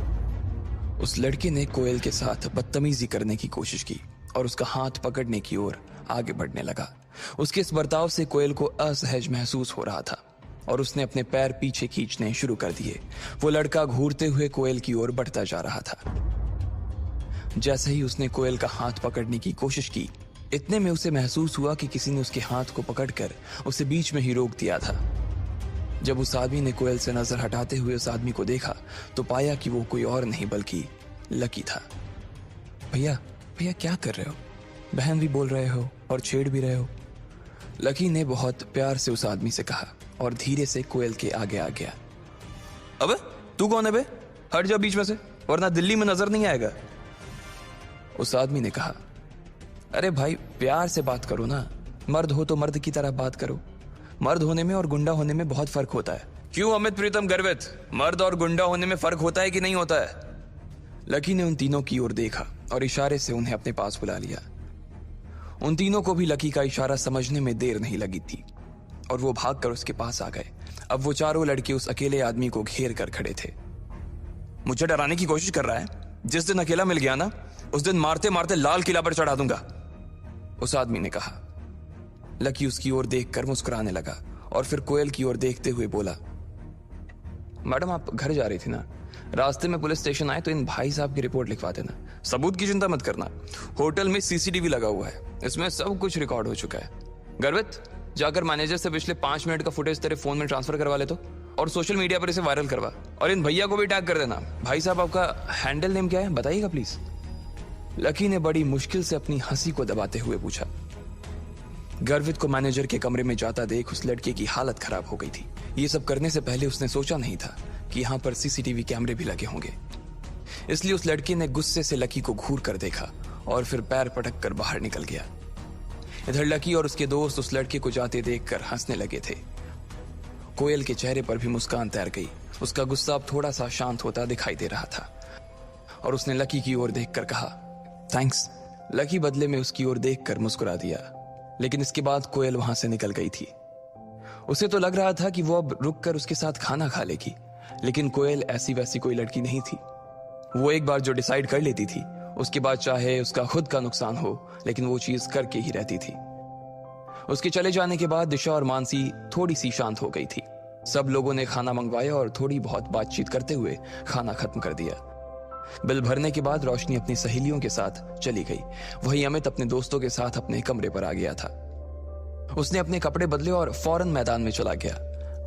S1: उस लड़के ने कोयल के साथ बदतमीजी करने की कोशिश की और उसका हाथ पकड़ने की ओर आगे बढ़ने लगा। उसके इस बर्ताव से कोयल को असहज महसूस हो रहा था और उसने अपने पैर पीछे खींचने शुरू कर दिए। वो लड़का घूरते हुए कोयल की ओर बढ़ता जा रहा था। जैसे ही उसने कोयल का हाथ पकड़ने की कोशिश की, इतने में उसे महसूस हुआ कि किसी ने उसके हाथ को पकड़कर उसे बीच में ही रोक दिया था। जब उस आदमी ने कोयल से नजर हटाते हुए उस आदमी को देखा तो पाया कि वो कोई और नहीं बल्कि लकी था। भैया भैया क्या कर रहे हो? बहन भी बोल रहे हो और छेड़ भी रहे हो। लकी ने बहुत प्यार से उस आदमी से कहा और धीरे से कोयल के आगे आ गया। अबे तू कौन है बे? हट जा बीच में से, वरना दिल्ली में नजर नहीं आएगा। उस आदमी ने कहा, अरे भाई प्यार से बात करो ना, मर्द हो तो मर्द की तरह बात करो। मर्द होने में और गुंडा होने में बहुत फर्क होता है। क्यों अमित प्रीतम गर्वित, मर्द और गुंडा होने में फर्क होता है कि नहीं होता है? लकी ने उन तीनों की ओर देखा और इशारे से उन्हें अपने पास बुला लिया। उन तीनों को भी लकी का इशारा समझने में देर नहीं लगी थी और वो भागकर उसके पास आ गए। अब वो चारों लड़के उस अकेले आदमी को घेर कर खड़े थे। मुझे डराने की कोशिश कर रहा है? जिस दिन अकेला मिल गया ना, उस दिन मारते मारते लाल किला पर चढ़ा दूंगा, उस आदमी ने कहा। लकी उसकी ओर देखकर मुस्कुराने लगा और फिर कोयल की ओर देखते हुए बोला, मैडम आप घर जा रही थी ना, रास्ते में पुलिस स्टेशन आए तो इन भाई साहब की रिपोर्ट लिखवा देना। सबूत की चिंता मत करना, होटल में सीसीटीवी लगा हुआ है, इसमें सब कुछ रिकॉर्ड हो चुका है। गर्वित, जाकर मैनेजर से पिछले 5 मिनट का फुटेज तेरे फोन में ट्रांसफर करवा ले तो, और सोशल मीडिया पर इसे वायरल करवा। और इन भैया को भी टैग कर देना। भाई साहब आपका हैंडल नेम क्या है बताइएगा प्लीज। लकी ने बड़ी मुश्किल से अपनी हंसी को दबाते हुए पूछा। गर्वित को मैनेजर के कमरे में जाता देख उस लड़के की हालत खराब हो गई थी। ये सब करने से पहले उसने सोचा नहीं था कि यहाँ पर सीसीटीवी कैमरे भी लगे होंगे, इसलिए उस लड़के ने गुस्से से लकी को घूर कर देखा और फिर पैर पटक कर बाहर निकल गया। इधर लकी और उसके दोस्त उस लड़के को जाते देखकर हंसने लगे थे। कोयल के चेहरे पर भी मुस्कान तैर गई। उसका गुस्सा अब थोड़ा सा शांत होता दिखाई दे रहा था और उसने लकी की ओर देखकर कहा, थैंक्स। लकी बदले में उसकी ओर देखकर मुस्कुरा दिया, लेकिन इसके बाद कोयल वहां से निकल गई थी। उसे तो लग रहा था कि वो अब रुककर उसके साथ खाना खा लेगी, लेकिन कोयल ऐसी वैसी कोई लड़की नहीं थी। वो एक बार जो डिसाइड कर लेती थी, उसके बाद चाहे उसका खुद का नुकसान हो, लेकिन वो चीज करके ही रहती थी। उसके चले जाने के बाद दिशा और मानसी थोड़ी सी शांत हो गई थी। सब लोगों ने खाना मंगवाया और थोड़ी बहुत बातचीत करते हुए खाना खत्म कर दिया। बिल भरने के बाद रोशनी अपनी सहेलियों के साथ चली गई। वहीं अमित अपने दोस्तों के साथ अपने कमरे पर आ गया था। उसने अपने कपड़े बदले और फौरन मैदान में चला गया।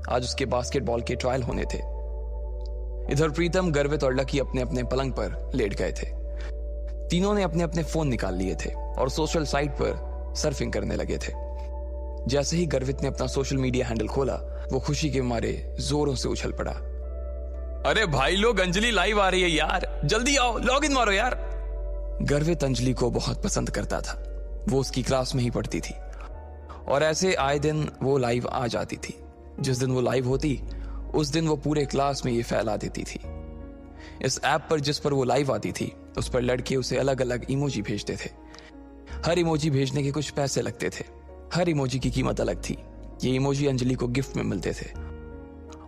S1: आज उसके बास्केटबॉल के ट्रायल होने थे। इधर प्रीतम, गर्वित और लकी अपने अपने पलंग पर लेट गए थे। तीनों ने अपने अपने फोन निकाल लिए थे और सोशल साइट पर सर्फिंग करने लगे थे। जैसे ही गर्वित ने अपना सोशल मीडिया हैंडल खोला, वो खुशी के मारे जोरों से उछल पड़ा। अरे भाई लोग, अंजलि लाइव आ रही है यार, जल्दी आओ, लॉग इन मारो यार। गर्वित अंजलि को बहुत पसंद करता था। वो उसकी क्लास में ही पढ़ती थी और ऐसे आए दिन वो लाइव आ जाती थी। जिस दिन वो लाइव होती, उस दिन वो पूरे क्लास में ये फैला देती थी। इस ऐप पर जिस पर वो लाइव आती थी, उस पर लड़के उसे अलग अलग इमोजी भेजते थे। हर इमोजी भेजने के कुछ पैसे लगते थे। हर इमोजी की कीमत अलग थी। ये इमोजी अंजलि को गिफ्ट में मिलते थे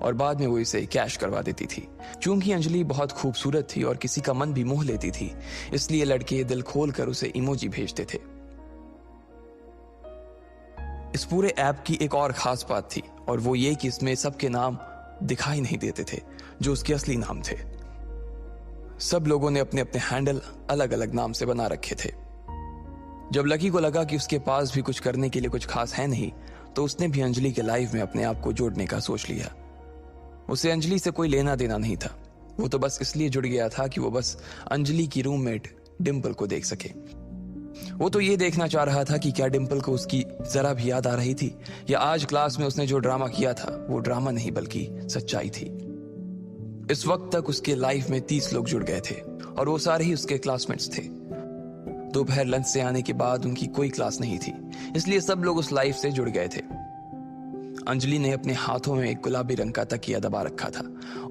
S1: और बाद में वो इसे कैश करवा देती थी। क्योंकि अंजलि बहुत खूबसूरत थी और किसी का मन भी मोह लेती थी, इसलिए लड़के दिल खोलकर उसे इमोजी भेजते थे। इस पूरे ऐप की एक और खास बात थी, और वो ये कि इसमें सबके नाम दिखाई नहीं देते थे जो उसके असली नाम थे। सब लोगों ने अपने अपने हैंडल अलग अलग नाम से बना रखे थे। जब लकी को लगा कि उसके पास भी कुछ करने के लिए कुछ खास है नहीं, तो उसने भी अंजलि के लाइव में अपने आप को जोड़ने का सोच लिया। उसे अंजलि से कोई लेना देना नहीं था। वो तो बस इसलिए जुड़ गया था कि वो बस अंजलि की रूममेट डिंपल को देख सके। वो तो ये देखना चाह रहा था कि क्या डिंपल को उसकी जरा भी याद आ रही थी, या आज क्लास में उसने जो ड्रामा किया था वो ड्रामा नहीं बल्कि सच्चाई थी। इस वक्त तक उसके लाइफ में 30 लोग जुड़ गए थे और वो सारे ही उसके क्लासमेट्स थे। दोपहर लंच से आने के बाद उनकी कोई क्लास नहीं थी, इसलिए सब लोग उस लाइफ से जुड़ गए थे। अंजलि ने अपने हाथों में एक गुलाबी रंग का तकिया दबा रखा था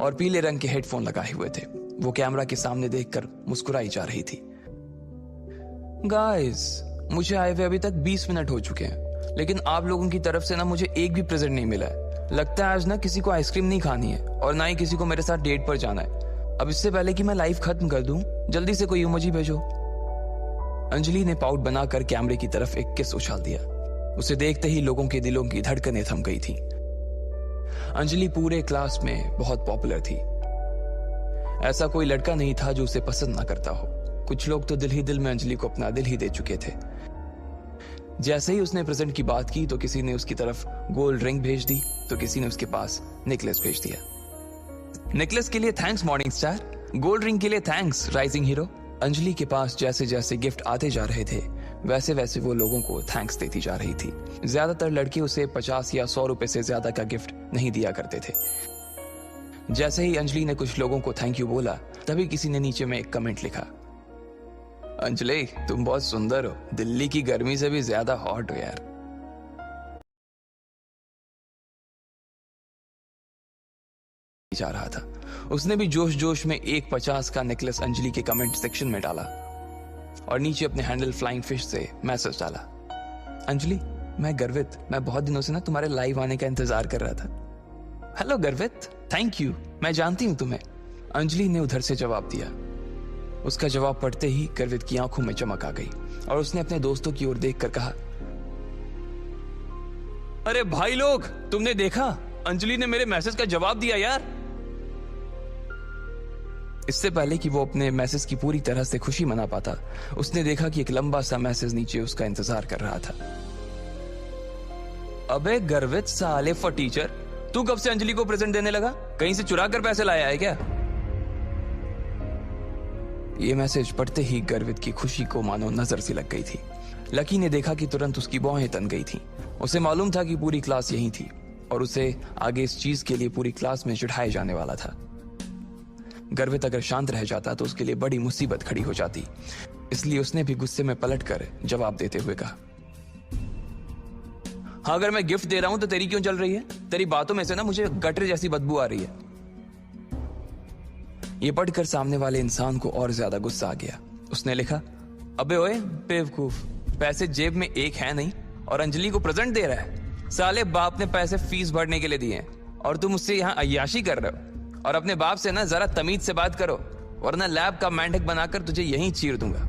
S1: और पीले रंग के हेडफोन लगाए हुए थे। वो कैमरा के सामने देखकर मुस्कुराई जा रही थी। गाइस, मुझे आए हुए अभी तक 20 मिनट हो चुके हैं, लेकिन आप लोगों की तरफ से ना मुझे एक भी प्रेजेंट नहीं मिला है। लगता है आज ना किसी को आइसक्रीम नहीं खानी है और ना ही किसी को मेरे साथ डेट पर जाना है। अब इससे पहले कि मैं लाइव खत्म कर दूं, जल्दी से कोई इमोजी भेजो। अंजलि ने पाउट बनाकर कैमरे की तरफ एक किस उछाल दिया। उसे देखते ही लोगों के दिलों की धड़कनें थम गई थी। अंजलि पूरे क्लास में बहुत पॉपुलर थी। ऐसा कोई लड़का नहीं था जो उसे पसंद ना करता हो। कुछ लोग तो दिल ही दिल में अंजलि को अपना दिल ही दे चुके थे। जैसे ही उसने प्रेजेंट की बात की तो किसी ने उसकी तरफ गोल्ड रिंग भेज दी, तो किसी ने उसके पास नेकलेस भेज दिया। नेकलेस के लिए thanks morning star, gold ring के लिए थैंक्स राइजिंग हीरो। अंजलि के पास जैसे जैसे गिफ्ट आते जा रहे थे, वैसे वैसे वो लोगों को थैंक्स देती जा रही थी। ज्यादातर लड़के उसे 50 या 100 रुपए से ज्यादा का गिफ्ट नहीं दिया करते थे। जैसे ही अंजलि ने कुछ लोगों को थैंक यू बोला, तभी किसी ने नीचे में एक कमेंट लिखा, अंजलि तुम बहुत सुंदर हो, दिल्ली की गर्मी से भी ज्यादा हॉट हो यार। जा रहा था, उसने भी जोश जोश में एक 50 का नेकलेस अंजलि के कमेंट सेक्शन में डाला और नीचे अपने हैंडल फ्लाइंग फिश से मैसेज डाला, अंजलि मैं गर्वित, मैं बहुत दिनों से ना तुम्हारे लाइव आने का इंतजार कर रहा था। हेलो गर्वित, थैंक यू, मैं जानती हूं तुम्हें। अंजलि ने उधर से जवाब दिया। उसका जवाब पढ़ते ही गर्वित की आंखों में चमक आ गई और उसने अपने दोस्तों की ओर देखकर कहा, अरे भाई लोग, तुमने देखा, अंजलि ने मेरे मैसेज का जवाब दिया यार। इससे पहले कि वो अपने मैसेज की पूरी तरह से खुशी मना पाता, उसने देखा कि एक लंबा सा मैसेज नीचे उसका इंतजार कर रहा था। अबे गर्वित साले फॉर टीचर, तू कब से अंजलि को प्रेजेंट देने लगा? कहीं से चुरा कर पैसे लाया है क्या? ये मैसेज पढ़ते ही गर्वित की खुशी को मानो नजर सी लग गई थी। लकी ने देखा कि तुरंत उसकी बाहें तन गई थी। उसे मालूम था कि पूरी क्लास यही थी और उसे आगे इस चीज के लिए पूरी क्लास में चिढ़ाया जाने वाला था। गर्वित अगर शांत रह जाता तो उसके लिए बड़ी मुसीबत खड़ी हो जाती, इसलिए उसने भी गुस्से में पलटकर जवाब देते हुए कहा, हाँ अगर मैं गिफ्ट दे रहा हूं तो तेरी क्यों चल रही है? तेरी बातों में से ना मुझे गटर जैसी बदबू आ रही है। ये पढ़कर सामने वाले इंसान को और ज्यादा गुस्सा आ गया। उसने लिखा, अबे ओए बेवकूफ, पैसे जेब में एक है नहीं और अंजलि को प्रेजेंट दे रहा है। साले बाप ने पैसे फीस भरने के लिए दिए हैं और तुम उससे यहाँ अय्याशी कर रहे हो। और अपने बाप से ना जरा तमीज से बात करो, वरना लैब का मेंढक बनाकर तुझे यहीं चीर दूंगा।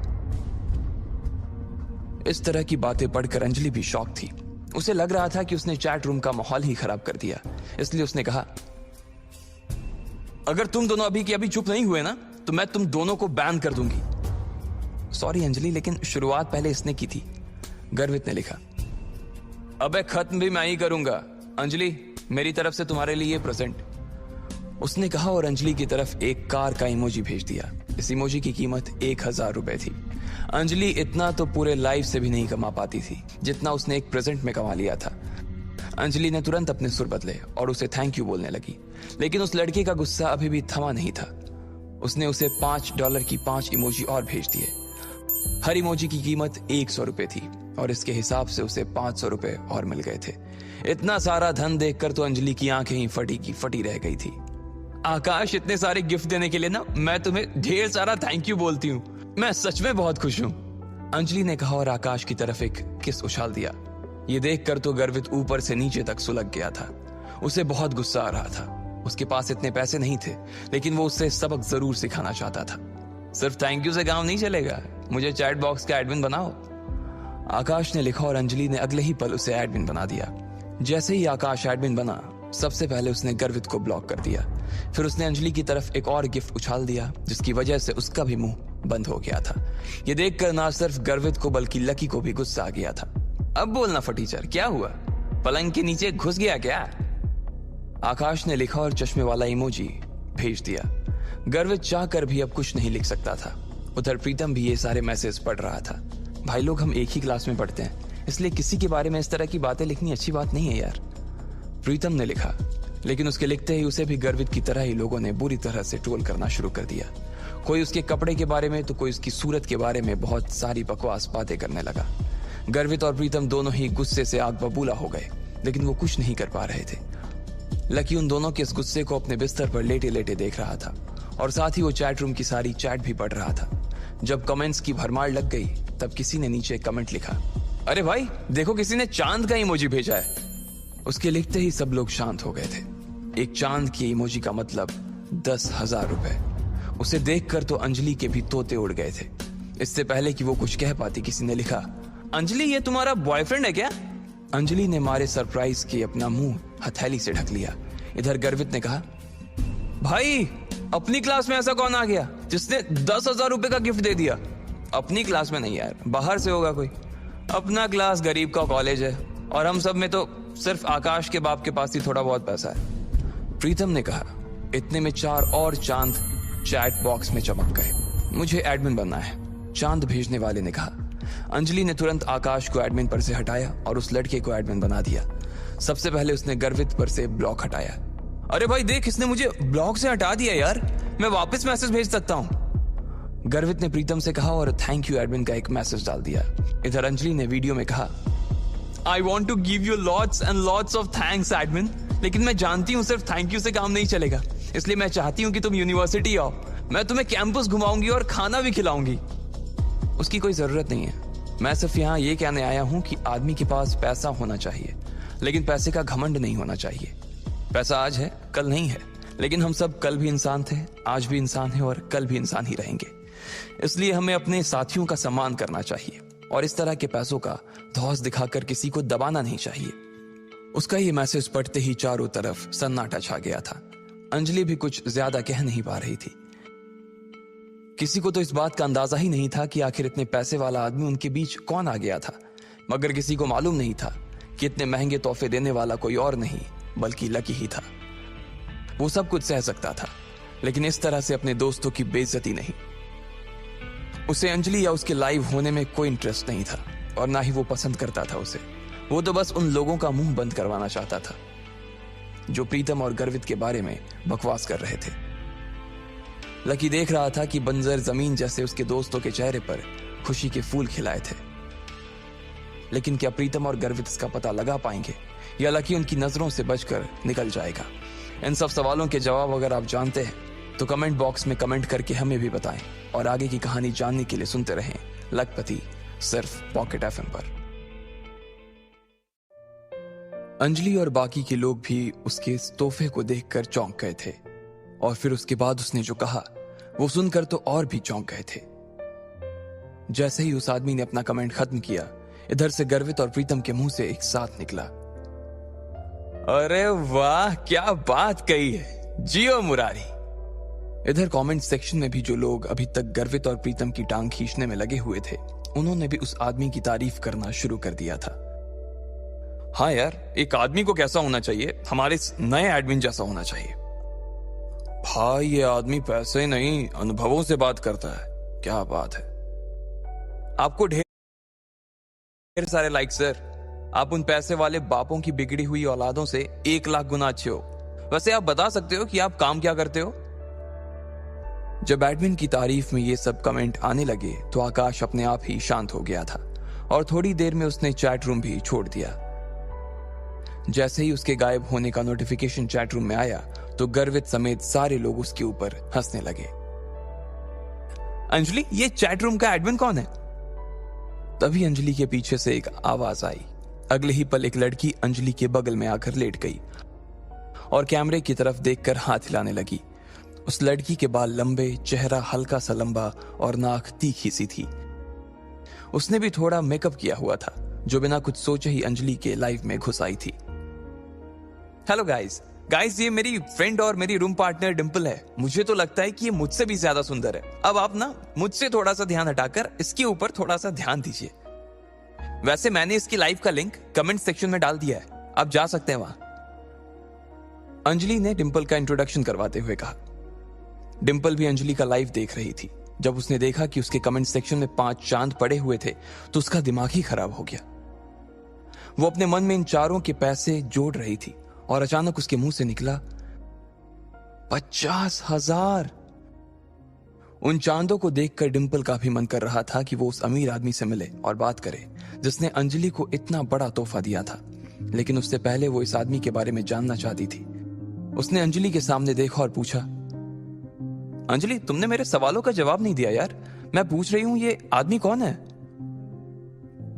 S1: इस तरह की बातें पढ़कर अंजलि भी शॉक थी। उसे लग रहा था कि उसने चैट रूम का माहौल ही खराब कर दिया। इसलिए उसने कहा, अगर तुम दोनों अभी की अभी चुप नहीं हुए ना तो मैं तुम दोनों को बैन कर दूंगी। सॉरी अंजलि, लेकिन शुरुआत पहले इसने की थी। गर्वित ने लिखा, अबे खत्म भी मैं ही करूंगा। अंजलि, मेरी तरफ से तुम्हारे लिए प्रेजेंट, उसने कहा और अंजलि की तरफ एक कार का इमोजी भेज दिया। इस इमोजी की कीमत 1000 रुपए थी। अंजलि इतना तो पूरे लाइफ से भी नहीं कमा पाती थी जितना उसने एक प्रेजेंट में कमा लिया था। अंजलि ने तुरंत अपने सुर बदले और उसे थैंक यू बोलने लगी, लेकिन उस लड़के का गुस्सा अभी भी थमा नहीं था। उसने उसे $5 की 5 इमोजी और भेज दिए। हर इमोजी की कीमत 100 रुपए थी और इसके हिसाब से उसे 500 रुपए और मिल गए थे। इतना सारा धन देखकर तो अंजलि की आंखें ही फटी की फटी रह गई थी। आकाश, इतने सारे गिफ्ट देने के लिए ना मैं तुम्हें ढेर सारा थैंक यू बोलती हूँ। मैं सच में बहुत खुश हूँ, अंजलि ने कहा और आकाश की तरफ एक किस उछाल दिया। ये देखकर तो गर्वित ऊपर से नीचे तक सुलग गया था। उसे बहुत गुस्सा आ रहा था। उसके पास इतने पैसे नहीं थे, लेकिन वो उससे सबक जरूर सिखाना चाहता था। सिर्फ थैंक यू से काम नहीं चलेगा, मुझे चैट बॉक्स का एडमिन बनाओ, आकाश ने लिखा और अंजलि ने अगले ही पल उसे एडमिन बना दिया। जैसे ही आकाश एडमिन बना, सबसे पहले उसने गर्वित को ब्लॉक कर दिया। फिर उसने अंजलि की तरफ एक और गिफ्ट उछाल दिया, जिसकी वजह से उसका भी मुंह बंद हो गया था। ये देखकर ना सिर्फ गर्वित को बल्कि लकी को भी गुस्सा आ गया था। अब बोलना फटीचर, क्या हुआ? पलंग के नीचे घुस गया क्या? आकाश ने लिखा और चश्मे वाला इमोजी भेज दिया। गर्वित चाहकर भी अब कुछ नहीं लिख सकता था। उधर प्रीतम भी ये सारे मैसेज पढ़ रहा था। भाई लोग, हम एक ही क्लास में पढ़ते हैं, इसलिए किसी के बारे में इस तरह की बातें लिखनी अच्छी बात नहीं है यार, प्रीतम ने लिखा। लेकिन उसके लिखते ही उसे भी गर्वित की तरह ही लोगों ने बुरी तरह से ट्रोल करना शुरू कर दिया। कोई उसके कपड़े के बारे में तो कोई उसकी सूरत के बारे में बहुत सारी बकवास बातें करने लगा। गर्वित और प्रीतम दोनों ही गुस्से से आग बबूला हो गए, लेकिन वो कुछ नहीं कर पा रहे थे। लकी उन दोनों के इस गुस्से को अपने बिस्तर पर लेटे लेटे देख रहा था और साथ ही वो चैट रूम की सारी चैट भी पढ़ रहा था। जब कमेंट्स की भरमार लग गई, तब किसी ने नीचे कमेंट लिखा, अरे भाई देखो, किसी ने चांद का इमोजी भेजा है। उसके लिखते ही सब लोग शांत हो गए थे। एक चांद की इमोजी का मतलब 10,000 रुपए। उसे देखकर तो अंजलि के भी तोते उड़ गए थे। इससे पहले कि वो कुछ कह पाती, किसी ने लिखा, अंजलि ये तुम्हारा बॉयफ्रेंड है क्या? अंजलि ने मारे सरप्राइज के अपना मुंह हथेली से ढक लिया। इधर गर्वित ने कहा, भाई अपनी क्लास में ऐसा कौन आ गया जिसने 10,000 रुपए का गिफ्ट दे दिया? अपनी क्लास में नहीं यार, बाहर से होगा कोई। अपना क्लास गरीब का कॉलेज है और हम सब में तो सिर्फ आकाश के बाप के पास ही थोड़ा बहुत पैसा है, प्रीतम ने कहा। इतने में 4 और चांद चैट बॉक्स में चमक गए। मुझे एडमिन बनना है, चांद भेजने वाले ने कहा। अंजलि ने तुरंत आकाश को एडमिन पर से हटाया और उस लड़के को एडमिन बना दिया। सबसे पहले उसने गर्वित पर से ब्लॉक हटाया। अरे भाई देख, इसने मुझे ब्लॉक से हटा दिया यार, मैं वापस मैसेज भेज सकता हूँ, गर्वित ने प्रीतम से कहा और थैंक यू एडमिन का एक मैसेज डाल दिया। इधर अंजलि ने वीडियो में कहा, I want to give you lots and lots of thanks admin, लेकिन मैं जानती हूँ सिर्फ थैंक यू से काम नहीं चलेगा, इसलिए मैं चाहती हूँ कि तुम यूनिवर्सिटी आओ, मैं तुम्हें कैंपस घुमाऊंगी और खाना भी खिलाऊंगी। उसकी कोई जरूरत नहीं है, मैं सिर्फ यहाँ ये कहने आया हूँ कि आदमी के पास पैसा होना चाहिए, लेकिन पैसे का घमंड नहीं होना चाहिए। पैसा आज है, कल नहीं है, लेकिन हम सब कल भी इंसान थे, आज भी इंसान हैं और कल भी इंसान ही रहेंगे। इसलिए हमें अपने साथियों का सम्मान करना चाहिए और इस तरह के पैसों का धौंस दिखाकर किसी को दबाना नहीं चाहिए। उसका ये मैसेज पढ़ते ही चारों तरफ सन्नाटा छा गया था। अंजलि भी कुछ ज्यादा कह नहीं पा रही थी। किसी को तो इस बात का अंदाजा ही नहीं था कि आखिर इतने पैसे वाला आदमी उनके बीच कौन आ गया था, मगर किसी को मालूम नहीं था कि इतने महंगे तोहफे देने वाला कोई और नहीं बल्कि लकी ही था। वो सब कुछ सह सकता था, लेकिन इस तरह से अपने दोस्तों की बेइज्जती नहीं। उसे अंजलि या उसके लाइव होने में कोई इंटरेस्ट नहीं था और ना ही वो पसंद करता था उसे। वो तो बस उन लोगों का मुंह बंद करवाना चाहता था जो प्रीतम और गर्वित के बारे में बकवास कर रहे थे। लकी देख रहा था कि बंजर जमीन जैसे उसके दोस्तों के चेहरे पर खुशी के फूल खिलाए थे, लेकिन क्या प्रीतम और गर्वित इसका पता लगा पाएंगे या लकी उनकी नजरों से बचकर निकल जाएगा? इन सब सवालों के जवाब अगर आप जानते हैं तो कमेंट बॉक्स में कमेंट करके हमें भी बताएं और आगे की कहानी जानने के लिए सुनते रहें लखपति, सिर्फ पॉकेट एफएम पर। अंजलि और बाकी के लोग भी उसके इस तोहफे को देखकर चौंक गए थे और फिर उसके बाद उसने जो कहा वो सुनकर तो और भी चौंक गए थे। जैसे ही उस आदमी ने अपना कमेंट खत्म किया, इधर से गर्वित और प्रीतम के मुंह से एक साथ निकला, अरे वाह क्या बात कही है, जियो मुरारी। इधर कमेंट सेक्शन में भी जो लोग अभी तक गर्वित और प्रीतम की टांग खींचने में लगे हुए थे, उन्होंने भी उस आदमी की तारीफ करना शुरू कर दिया था। हाँ यार, एक आदमी को कैसा होना चाहिए, हमारे नए एडमिन जैसा होना चाहिए। भाई ये आदमी पैसे नहीं अनुभवों से बात करता है, क्या बात है। आपको ढेर सारे लाइक सर, आप उन पैसे वाले बापों की बिगड़ी हुई औलादों से 1 लाख गुना अच्छे हो। वैसे आप बता सकते हो कि आप काम क्या करते हो? जब एडमिन की तारीफ में ये सब कमेंट आने लगे तो आकाश अपने आप ही शांत हो गया था और थोड़ी देर में उसने चैट रूम भी छोड़ दिया। जैसे ही उसके गायब होने का नोटिफिकेशन चैट रूम में आया तो गर्वित समेत सारे लोग उसके ऊपर हंसने लगे। अंजलि, ये चैट रूम का एडमिन कौन है? तभी अंजलि के पीछे से एक आवाज आई। अगले ही पल एक लड़की अंजलि के बगल में आकर लेट गई और कैमरे की तरफ देखकर हाथ हिलाने लगी। उस लड़की के बाल लंबे, चेहरा हल्का सा लंबा और नाक तीखी सी थी। उसने भी थोड़ा मेकअप किया हुआ था, जो बिना कुछ सोचे ही अंजलि के लाइफ में घुस आई थी। हेलो गाइस, ये मेरी फ्रेंड और मेरी रूम पार्टनर डिंपल है। मुझे तो लगता है कि ये मुझसे भी ज्यादा सुंदर है। अब आप ना मुझसे थोड़ा सा ध्यान हटाकर इसके ऊपर थोड़ा सा ध्यान दीजिए। वैसे मैंने इसकी लाइव का लिंक कमेंट सेक्शन में डाल दिया है, आप जा सकते हैं वहां। अंजलि ने डिंपल का इंट्रोडक्शन करवाते हुए कहा। डिंपल भी अंजलि का लाइव देख रही थी। जब उसने देखा कि उसके कमेंट सेक्शन में 5 चांद पड़े हुए थे तो उसका दिमाग ही खराब हो गया। वो अपने मन में इन चारों के पैसे जोड़ रही थी और अचानक उसके मुंह से निकला 50,000। उन चांदों को देखकर डिंपल का भी मन कर रहा था कि वो उस अमीर आदमी से मिले और बात करे जिसने अंजलि को इतना बड़ा तोहफा दिया था, लेकिन उससे पहले वो इस आदमी के बारे में जानना चाहती थी। उसने अंजलि के सामने देखा और पूछा, अंजलि तुमने मेरे सवालों का जवाब नहीं दिया यार। मैं पूछ रही हूं ये आदमी कौन है?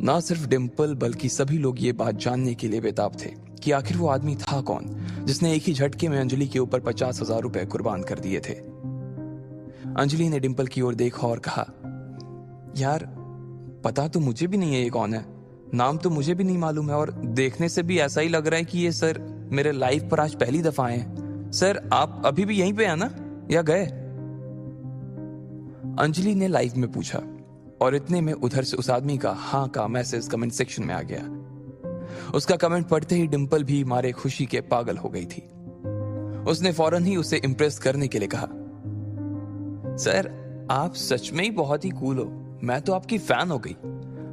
S1: ना सिर्फ डिंपल बल्कि सभी लोग ये बात जानने के लिए बेताब थे कि आखिर वो आदमी था कौन जिसने एक ही झटके में अंजलि के ऊपर 50,000 रुपए कुर्बान कर दिए थे। अंजलि ने डिंपल की ओर देखा और कहा, यार पता तो मुझे भी नहीं है ये कौन है, नाम तो मुझे भी नहीं मालूम है और देखने से भी ऐसा ही लग रहा है कि ये सर मेरे लाइफ पर आज पहली दफा आए हैं। सर आप अभी भी यहीं पे हैं ना या गए? अंजलि ने लाइव में पूछा और इतने में उधर से उस आदमी का हाँ का मैसेज कमेंट सेक्शन में आ गया। उसका कमेंट पढ़ते ही डिंपल भी मारे खुशी के पागल हो गई थी। उसने फौरन ही उसे इंप्रेस करने के लिए कहा, सर आप सच में ही बहुत ही कूल हो, मैं तो आपकी फैन हो गई।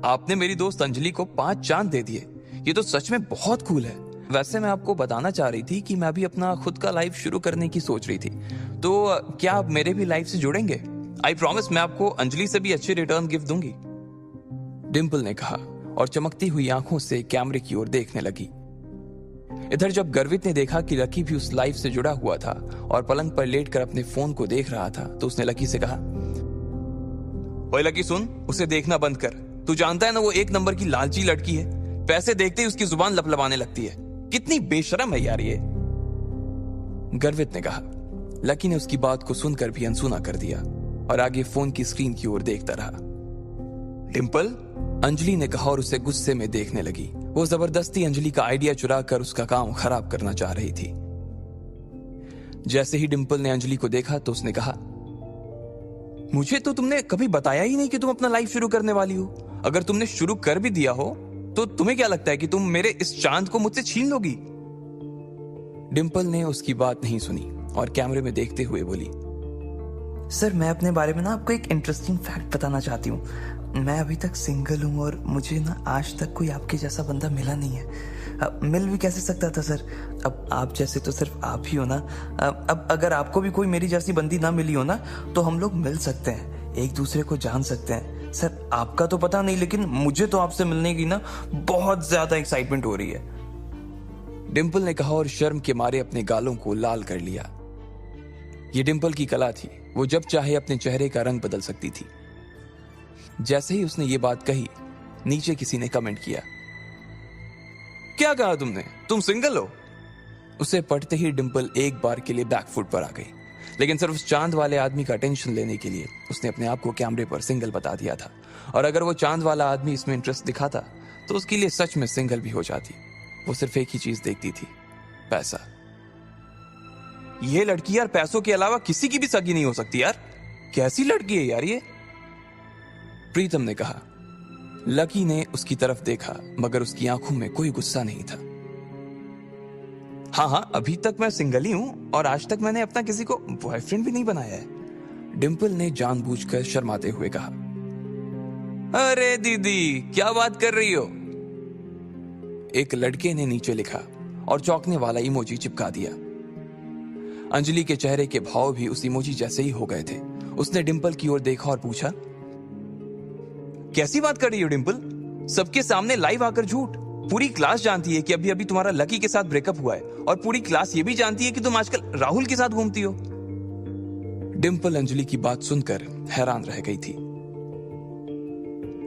S1: आपने मेरी दोस्त अंजलि को 5 चांद दे दिए, ये तो सच में बहुत कूल है। वैसे मैं आपको बताना चाह रही थी कि मैं भी अपना खुद का लाइव शुरू करने की सोच रही थी, तो क्या आप मेरे भी लाइव से जुड़ेंगे? आई प्रॉमिस मैं आपको अंजलि से भी अच्छे रिटर्न गिफ्ट दूंगी, डिंपल ने कहा और चमकती हुई आंखों से कैमरे की ओर देखने लगी। इधर जब गर्वित ने देखा कि लकी भी उस लाइव से जुड़ा हुआ था और पलंग पर लेटकर अपने फोन को देख रहा था तो उसने लकी से कहा, ओए लकी सुन, उसे देखना बंद कर। तू जानता है ना वो 1 नंबर की लालची लड़की है, पैसे देखते ही उसकी जुबान लपलपाने लगती है। कितनी बेशरम है यार ये, गर्वित ने कहा। लकी ने उसकी बात को सुनकर भी अनसुना कर दिया और आगे फोन की स्क्रीन की ओर देखता रहा। डिंपल, अंजलि ने कहा और उसे गुस्से में देखने लगी। वो जबरदस्ती अंजलि का आइडिया चुरा कर उसका काम खराब करना चाह रही थी। जैसे ही डिंपल ने अंजलि को देखा तो उसने कहा, मुझे तो तुमने कभी बताया ही नहीं कि तुम अपना लाइफ शुरू करने वाली हो। अगर तुमने शुरू कर भी दिया हो तो तुम्हें क्या लगता है कि तुम मेरे इस चांद को मुझसे छीन लोगी? डिंपल ने उसकी बात नहीं सुनी और कैमरे में देखते हुए बोली,
S2: सर मैं अपने बारे में ना आपको एक इंटरेस्टिंग फैक्ट बताना चाहती हूँ। मैं अभी तक सिंगल हूँ और मुझे ना आज तक कोई आपके जैसा बंदा मिला नहीं है। मिल भी कैसे सकता था सर? अब आप जैसे तो सिर्फ आप ही हो ना। अब अगर आपको भी कोई मेरी जैसी बंदी ना मिली हो ना तो हम लोग मिल सकते हैं, एक दूसरे को जान सकते हैं। सर आपका तो पता नहीं, लेकिन मुझे तो आपसे मिलने की ना बहुत ज्यादा एक्साइटमेंट हो रही है,
S1: डिंपल ने कहा और शर्म के मारे अपने गालों को लाल कर लिया। ये डिंपल की कला थी, वो जब चाहे अपने चेहरे का रंग बदल सकती थी। जैसे ही उसने ये बात कही, नीचे किसी ने कमेंट किया, क्या कहा तुमने, तुम सिंगल हो? उसे पढ़ते ही डिंपल एक बार के लिए बैकफुट पर आ गई, लेकिन सिर्फ उस चांद वाले आदमी का अटेंशन लेने के लिए उसने अपने आप को कैमरे पर सिंगल बता दिया था। और अगर वो चांद वाला आदमी इसमें इंटरेस्ट दिखाता तो उसके लिए सच में सिंगल भी हो जाती। वो सिर्फ एक ही चीज देखती थी, पैसा। ये लड़की यार पैसों के अलावा किसी की भी सगी नहीं हो सकती यार, कैसी लड़की है यार ये? प्रीतम ने कहा। लकी ने उसकी तरफ देखा, मगर उसकी आंखों में कोई गुस्सा नहीं था। हाँ, अभी तक मैं सिंगल ही हूं और आज तक मैंने अपना किसी को बॉयफ्रेंड भी नहीं बनाया है, डिंपल ने जानबूझकर शर्माते हुए कहा। अरे दीदी, क्या बात कर रही हो? एक लड़के ने नीचे लिखा और चौंकने वाला इमोजी चिपका दिया। अंजलि के चेहरे के भाव भी उस इमोजी जैसे ही हो गए थे। उसने डिंपल की ओर देखा और पूछा, कैसी बात कर रही हो डिंपल? सबके सामने लाइव आकर झूठ। पूरी क्लास जानती है कि अभी अभी तुम्हारा लकी के साथ ब्रेकअप हुआ है, और पूरी क्लास ये भी जानती है कि तुम आजकल राहुल के साथ घूमती हो। डिंपल अंजलि की बात सुनकर हैरान रह गई थी।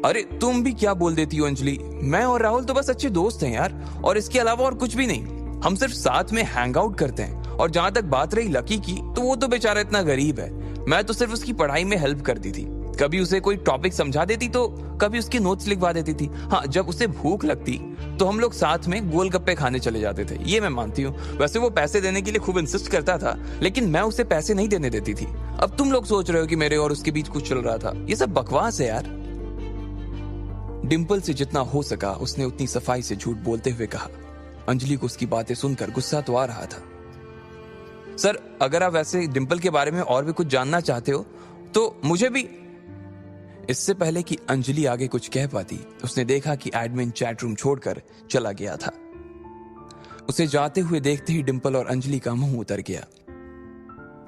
S1: अरे तुम भी क्या बोल देती हो अंजलि, मैं और राहुल तो बस अच्छे दोस्त हैं यार, और इसके अलावा और कुछ भी नहीं। हम सिर्फ साथ में हैंग आउट करते हैं। और जहां तक बात रही लकी की, तो वो तो बेचारा इतना गरीब है, मैं तो सिर्फ उसकी पढ़ाई में हेल्प करती थी। कभी उसे कोई टॉपिक समझा देती तो कभी उसके नोट्स लिखवा देती थी। हाँ, जब उसे भूख लगती तो हम लोग साथ में गोलगप्पे खाने चले जाते थे, ये मैं मानती हूँ। वैसे वो पैसे देने के लिए खूब इंसिस्ट करता था, लेकिन मैं उसे पैसे नहीं देने देती थी। अब तुम लोग सोच रहे हो कि मेरे और उसके बीच कुछ चल रहा था, ये सब बकवास है यार। डिंपल से जितना हो सका उसने उतनी सफाई से झूठ बोलते हुए कहा। अंजलि को उसकी बातें सुनकर गुस्सा तो आ रहा था। सर, अगर आप वैसे डिंपल के बारे में और भी कुछ जानना चाहते हो तो मुझे भी। इससे पहले कि अंजलि आगे कुछ कह पाती, उसने देखा कि एडमिन चैट रूम छोड़कर चला गया था। उसे जाते हुए देखते ही डिंपल और अंजलि का मुंह उतर गया।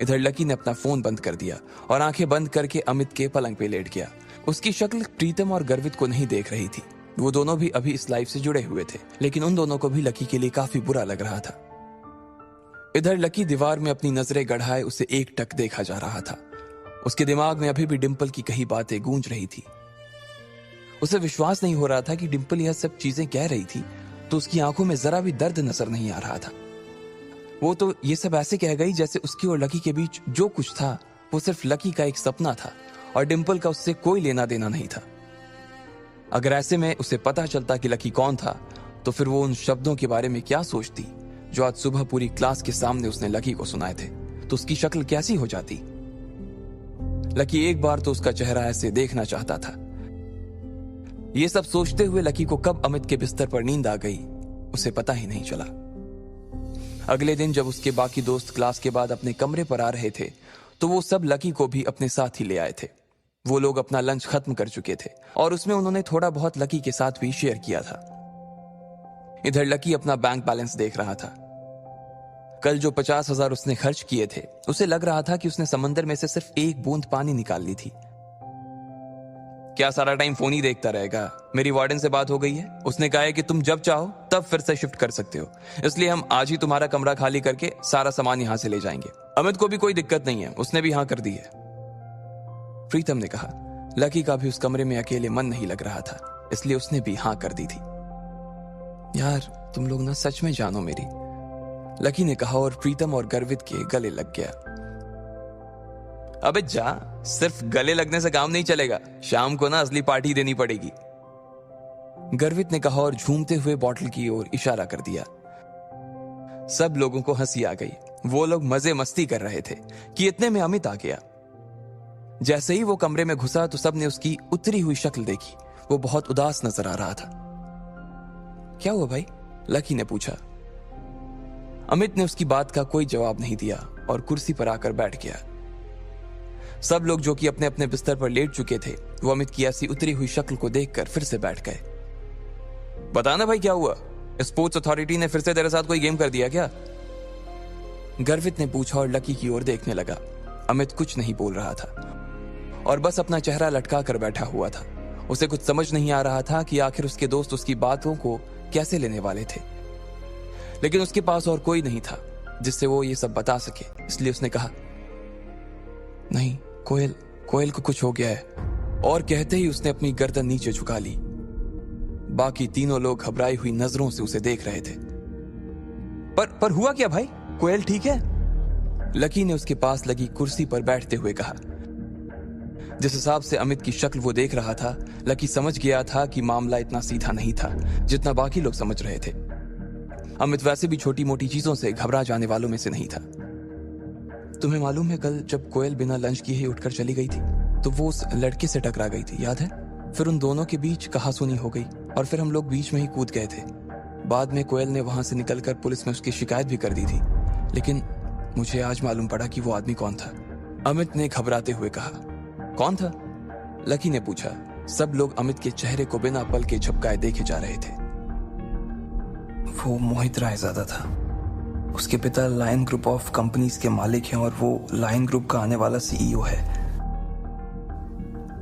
S1: इधर लकी ने अपना फोन बंद कर दिया और आंखें बंद करके अमित के पलंग पे लेट गया। उसकी शक्ल प्रीतम और गर्वित को नहीं देख रही थी। वो दोनों भी अभी इस लाइफ से जुड़े हुए थे, लेकिन उन दोनों को भी लकी के लिए काफी बुरा लग रहा था। इधर लकी दीवार में अपनी नजरें गड़ाए उसे एक टक देखा जा रहा था। उसके दिमाग में अभी भी डिंपल की कही बातें गूंज रही थी। उसे विश्वास नहीं हो रहा था कि डिंपल यह सब चीजें कह रही थी तो उसकी आंखों में जरा भी दर्द नजर नहीं आ रहा था। वो तो ये सब ऐसे कह गई जैसे उसकी और लकी के बीच जो कुछ था वो सिर्फ लकी का एक सपना था और डिंपल का उससे कोई लेना देना नहीं था। अगर ऐसे में उसे पता चलता कि लकी कौन था तो फिर वो उन शब्दों के बारे में क्या सोचती जो आज सुबह पूरी क्लास के सामने उसने लकी को सुनाए थे। तो उसकी शक्ल कैसी हो जाती। लकी एक बार तो उसका चेहरा ऐसे देखना चाहता था। ये सब सोचते हुए लकी को कब अमित के बिस्तर पर नींद आ गई उसे पता ही नहीं चला। अगले दिन जब उसके बाकी दोस्त क्लास के बाद अपने कमरे पर आ रहे थे तो वो सब लकी को भी अपने साथ ही ले आए थे। वो लोग अपना लंच खत्म कर चुके थे और उसमें उन्होंने थोड़ा बहुत लकी के साथ भी शेयर किया था। इधर लकी अपना बैंक बैलेंस देख रहा था। कल जो 50,000 उसने खर्च किए थे उसे लग रहा था कि उसने समंदर में से सिर्फ एक बूंद पानी निकाल ली थी। क्या सारा टाइम फोन ही देखता रहेगा? मेरी वार्डन से बात हो गई है, उसने कहा है कि तुम जब चाहो तब फिर से शिफ्ट कर सकते हो, इसलिए हम आज ही तुम्हारा कमरा खाली करके सारा सामान यहां से ले जाएंगे। अमित को भी कोई दिक्कत नहीं है, उसने भी हाँ कर दी है, प्रीतम ने कहा। लकी का भी उस कमरे में अकेले मन नहीं लग रहा था, इसलिए उसने भी हाँ कर दी थी। यार तुम लोग ना सच में जानो मेरी, लकी ने कहा और प्रीतम और गर्वित के गले लग गया। अबे जा, सिर्फ गले लगने से काम नहीं चलेगा, शाम को ना असली पार्टी देनी पड़ेगी, गर्वित ने कहा और झूमते हुए बॉटल की ओर इशारा कर दिया। सब लोगों को हंसी आ गई। वो लोग मजे मस्ती कर रहे थे कि इतने में अमित आ गया। जैसे ही वो कमरे में घुसा तो सबने उसकी उतरी हुई शक्ल देखी। वो बहुत उदास नजर आ रहा था। क्या हुआ भाई? लकी ने पूछा। अमित ने उसकी बात का कोई जवाब नहीं दिया और कुर्सी पर आकर बैठ गया। सब लोग जो कि अपने अपने बिस्तर पर लेट चुके थे वो अमित की ऐसी उतरी हुई शक्ल को देखकर फिर से बैठ गए। बताना भाई क्या हुआ? स्पोर्ट्स अथॉरिटी ने फिर से तेरे साथ कोई गेम कर दिया क्या? गर्वित ने पूछा और लकी की ओर देखने लगा। अमित कुछ नहीं बोल रहा था और बस अपना चेहरा लटका कर बैठा हुआ था। उसे कुछ समझ नहीं आ रहा था कि आखिर उसके दोस्त उसकी बातों को कैसे लेने वाले थे, लेकिन उसके पास और कोई नहीं था जिससे वो ये सब बता सके, इसलिए उसने कहा, नहीं, कोयल कोयल को कुछ हो गया है, और कहते ही उसने अपनी गर्दन नीचे झुका ली। बाकी तीनों लोग घबराई हुई नजरों से उसे देख रहे थे। पर हुआ क्या भाई? कोयल ठीक है? लकी ने उसके पास लगी कुर्सी पर बैठते हुए कहा। जिस हिसाब से अमित की शक्ल वो देख रहा था, लकी समझ गया था कि मामला इतना सीधा नहीं था जितना बाकी लोग समझ रहे थे। अमित वैसे भी छोटी मोटी चीजों से घबरा जाने वालों में से नहीं था। तुम्हें मालूम है, कल जब कोयल बिना लंच किए ही उठकर चली गई थी तो वो उस लड़के से टकरा गई थी, याद है? फिर उन दोनों के बीच कहासुनी हो गई और फिर हम लोग बीच में ही कूद गए थे। बाद में कोयल ने वहां से निकलकर पुलिस में उसकी शिकायत भी कर दी थी, लेकिन मुझे आज मालूम पड़ा कि वो आदमी कौन था। अमित ने घबराते हुए कहा। कौन था? लकी ने पूछा। सब लोग अमित के चेहरे को बिना पल के झपकाए देखे जा रहे थे।
S2: वो मोहित रायजादा था। उसके पिता लायन ग्रुप ऑफ कंपनीज के मालिक हैं और वो लायन ग्रुप का आने वाला सीईओ है।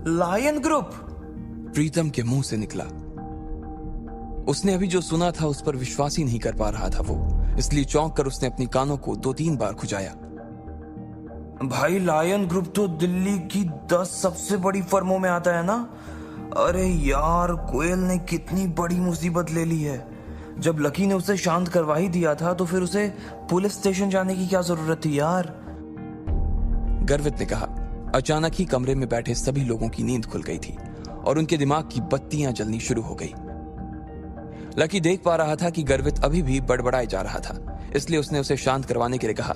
S2: Lion group?
S1: प्रीतम के मुंह से निकला। उसने अभी जो सुना था उस पर विश्वास ही नहीं कर पा रहा था वो, इसलिए चौंक कर उसने अपनी कानों को 2-3 बार खुजाया।
S2: भाई, लायन ग्रुप तो दिल्ली की 10 सबसे बड़ी फर्मों में आता है ना। अरे यार, कोयल ने कितनी बड़ी मुसीबत ले ली है। जब लकी ने उसे शांत करवा ही दिया था तो फिर उसे पुलिस स्टेशन जाने की क्या जरूरत थी यार?
S1: गर्वित ने कहा। अचानक ही कमरे में बैठे सभी लोगों की नींद खुल गई थी और उनके दिमाग की बत्तियां जलनी शुरू हो गई। लकी देख पा रहा था कि गर्वित अभी भी बड़बड़ाए जा रहा था, इसलिए उसने उसे शांत करवाने के लिए कहा।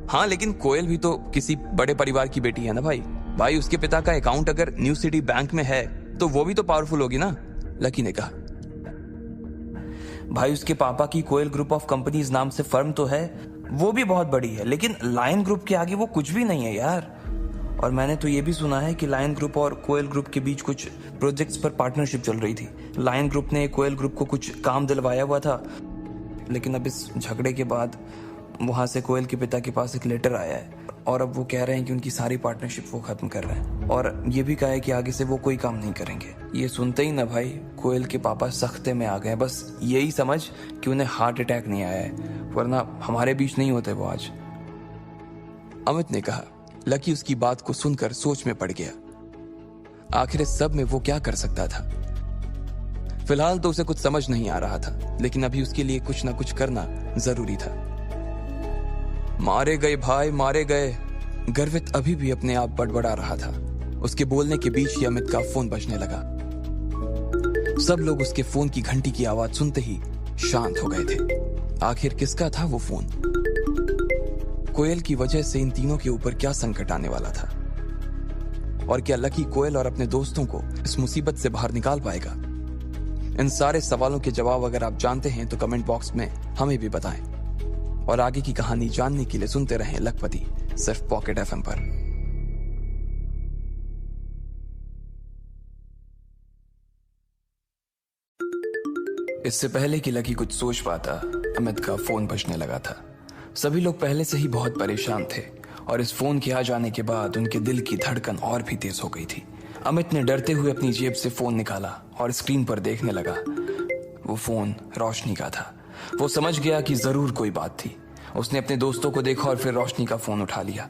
S1: हाँ, लेकिन कोयल भी तो किसी बड़े परिवार की बेटी है ना भाई। उसके पिता का अकाउंट अगर न्यू सिटी बैंक में है तो वो भी तो पावरफुल होगी ना, लकी ने कहा।
S2: भाई, उसके पापा की कोयल ग्रुप ऑफ कंपनीज नाम से फर्म तो है, वो भी बहुत बड़ी है, लेकिन लायन ग्रुप के आगे वो कुछ भी नहीं है यार। और मैंने तो ये भी सुना है कि लायन ग्रुप और कोयल ग्रुप के बीच कुछ प्रोजेक्ट्स पर पार्टनरशिप चल रही थी। लायन ग्रुप ने कोयल ग्रुप को कुछ काम दिलवाया हुआ था, लेकिन अब इस झगड़े के बाद वहां से कोयल के पिता के पास एक लेटर आया है और अब वो कह रहे हैं कि उनकी सारी पार्टनरशिप वो खत्म कर रहे हैं और ये भी कहा है कि आगे से वो कोई काम नहीं करेंगे। ये सुनते ही ना भाई, कोयल के पापा सख्ते में आ गए। बस यही समझ कि उन्हें हार्ट अटैक नहीं आया है, वरना हमारे बीच नहीं होते वो आज।
S1: अमित ने कहा। लकी उसकी बात को सुनकर सोच में पड़ गया। आखिर इस सब में वो क्या कर सकता था? फिलहाल तो उसे कुछ समझ नहीं आ रहा था, लेकिन अभी उसके लिए कुछ ना कुछ करना जरूरी था। मारे गए भाई, मारे गए। गर्वित अभी भी अपने आप बड़बड़ा रहा था। उसके बोलने के बीच ही अमित का फोन बजने लगा। सब लोग उसके फोन की घंटी की आवाज सुनते ही शांत हो गए थे। आखिर किसका था वो फोन? कोयल की वजह से इन तीनों के ऊपर क्या संकट आने वाला था? और क्या लकी कोयल और अपने दोस्तों को इस मुसीबत से बाहर निकाल पाएगा? इन सारे सवालों के जवाब अगर आप जानते हैं तो कमेंट बॉक्स में हमें भी बताएं। और आगे की कहानी जानने के लिए सुनते रहें लखपति, सिर्फ पॉकेट एफएम पर।
S2: इससे पहले कि लकी कुछ सोच पाता, अमित का फोन बजने लगा था। सभी लोग पहले से ही बहुत परेशान थे और इस फोन के आ जाने के बाद उनके दिल की धड़कन और भी तेज हो गई थी। अमित ने डरते हुए अपनी जेब से फोन निकाला और स्क्रीन पर देखने लगा। वो फोन रोशनी का था। वो समझ गया कि जरूर कोई बात थी। उसने अपने दोस्तों को देखा और फिर रोशनी का फोन उठा लिया।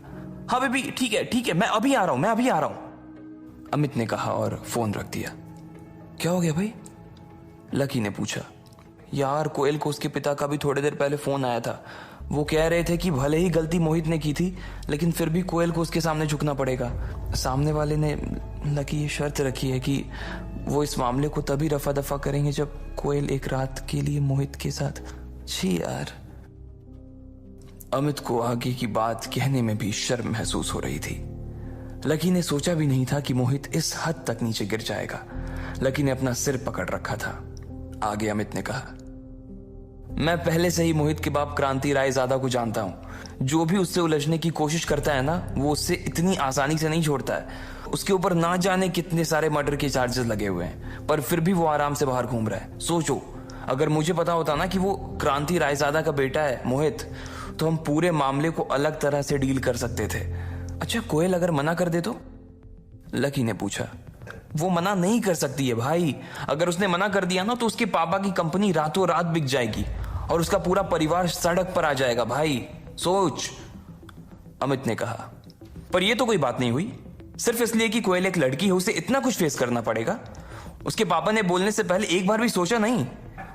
S2: हाँ बेबी, ठीक है, मैं अभी आ रहा हूं, अमित ने कहा और फोन रख दिया। क्या हो गया भाई? लकी ने पूछा। यार, कोयल को उसके पिता का भी थोड़ी देर पहले फोन आया था। वो कह रहे थे कि भले ही गलती मोहित ने की थी, लेकिन फिर भी कोयल को उसके सामने झुकना पड़ेगा। सामने वाले ने लकी ये शर्त रखी है कि वो इस मामले को तभी रफा दफा करेंगे जब कोयल एक रात के लिए मोहित के साथ। छी यार। अमित को आगे की बात कहने में भी शर्म महसूस हो रही थी। लकी ने सोचा भी नहीं था कि मोहित इस हद तक नीचे गिर जाएगा। लकी ने अपना सिर पकड़ रखा था। आगे अमित ने कहा, मैं पहले से ही मोहित के बाप क्रांति रायजादा को जानता हूं। जो भी उससे उलझने की कोशिश करता है ना, वो उससे इतनी आसानी से नहीं छोड़ता है। उसके ऊपर ना जाने कितने सारे मर्डर के चार्जेस लगे हुए हैं, पर फिर भी वो आराम से बाहर घूम रहा है। सोचो, अगर मुझे पता होता ना कि वो क्रांति रायजादा का बेटा है मोहित, तो हम पूरे मामले को अलग तरह से डील कर सकते थे। अच्छा, कोयल अगर मना कर दे तो? लकी ने पूछा। वो मना नहीं कर सकती है भाई। अगर उसने मना कर दिया ना तो उसके पापा की कंपनी रातों रात बिक जाएगी और उसका पूरा परिवार सड़क पर आ जाएगा भाई। सोच।
S1: अमित ने कहा। पर यह तो कोई बात नहीं हुई। सिर्फ इसलिए कि कोयल एक लड़की है उसे इतना कुछ फेस करना पड़ेगा? उसके पापा ने बोलने से पहले एक बार भी सोचा नहीं?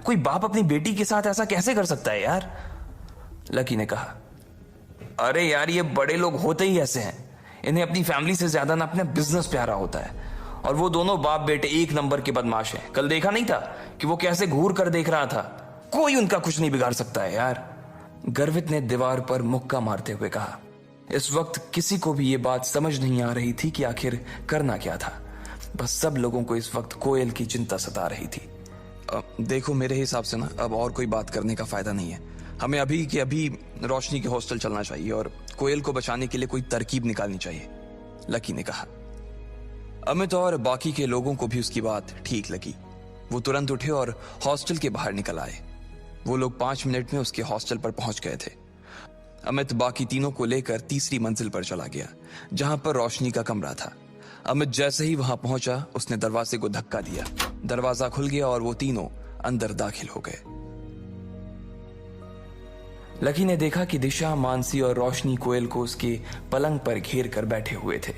S1: कोई बाप अपनी बेटी के साथ ऐसा कैसे कर सकता है यार? लकी ने कहा। अरे यार, ये बड़े लोग होते ही ऐसे हैं। इन्हें अपनी फैमिली से ज्यादा ना अपना बिजनेस प्यारा होता है। और वो दोनों बाप बेटे एक नंबर के बदमाश हैं। कल देखा नहीं था कि वो कैसे घूर कर देख रहा था? कोई उनका कुछ नहीं बिगाड़ सकता है यार। गर्वित ने दीवार पर मुक्का मारते हुए कहा। इस वक्त किसी को भी ये बात समझ नहीं आ रही थी कि आखिर करना क्या था। बस सब लोगों को इस वक्त कोयल की चिंता सता रही थी। देखो, मेरे हिसाब से ना अब और कोई बात करने का फायदा नहीं है। हमें अभी के अभी रोशनी के हॉस्टल चलना चाहिए और कोयल को बचाने के लिए कोई तरकीब निकालनी चाहिए, लकी ने कहा। अमित और बाकी के लोगों को भी उसकी बात ठीक लगी। वो तुरंत उठे और हॉस्टल के बाहर निकल आए। वो लोग 5 मिनट में उसके हॉस्टल पर पहुंच गए थे। अमित बाकी तीनों को लेकर तीसरी मंजिल पर चला गया, जहां पर रोशनी का कमरा था। अमित जैसे ही वहां पहुंचा, उसने दरवाजे को धक्का दिया। दरवाजा खुल गया और वो तीनों अंदर दाखिल हो गए। लकी ने देखा कि दिशा, मानसी और रोशनी कोयल को उसके पलंग पर घेर कर बैठे हुए थे।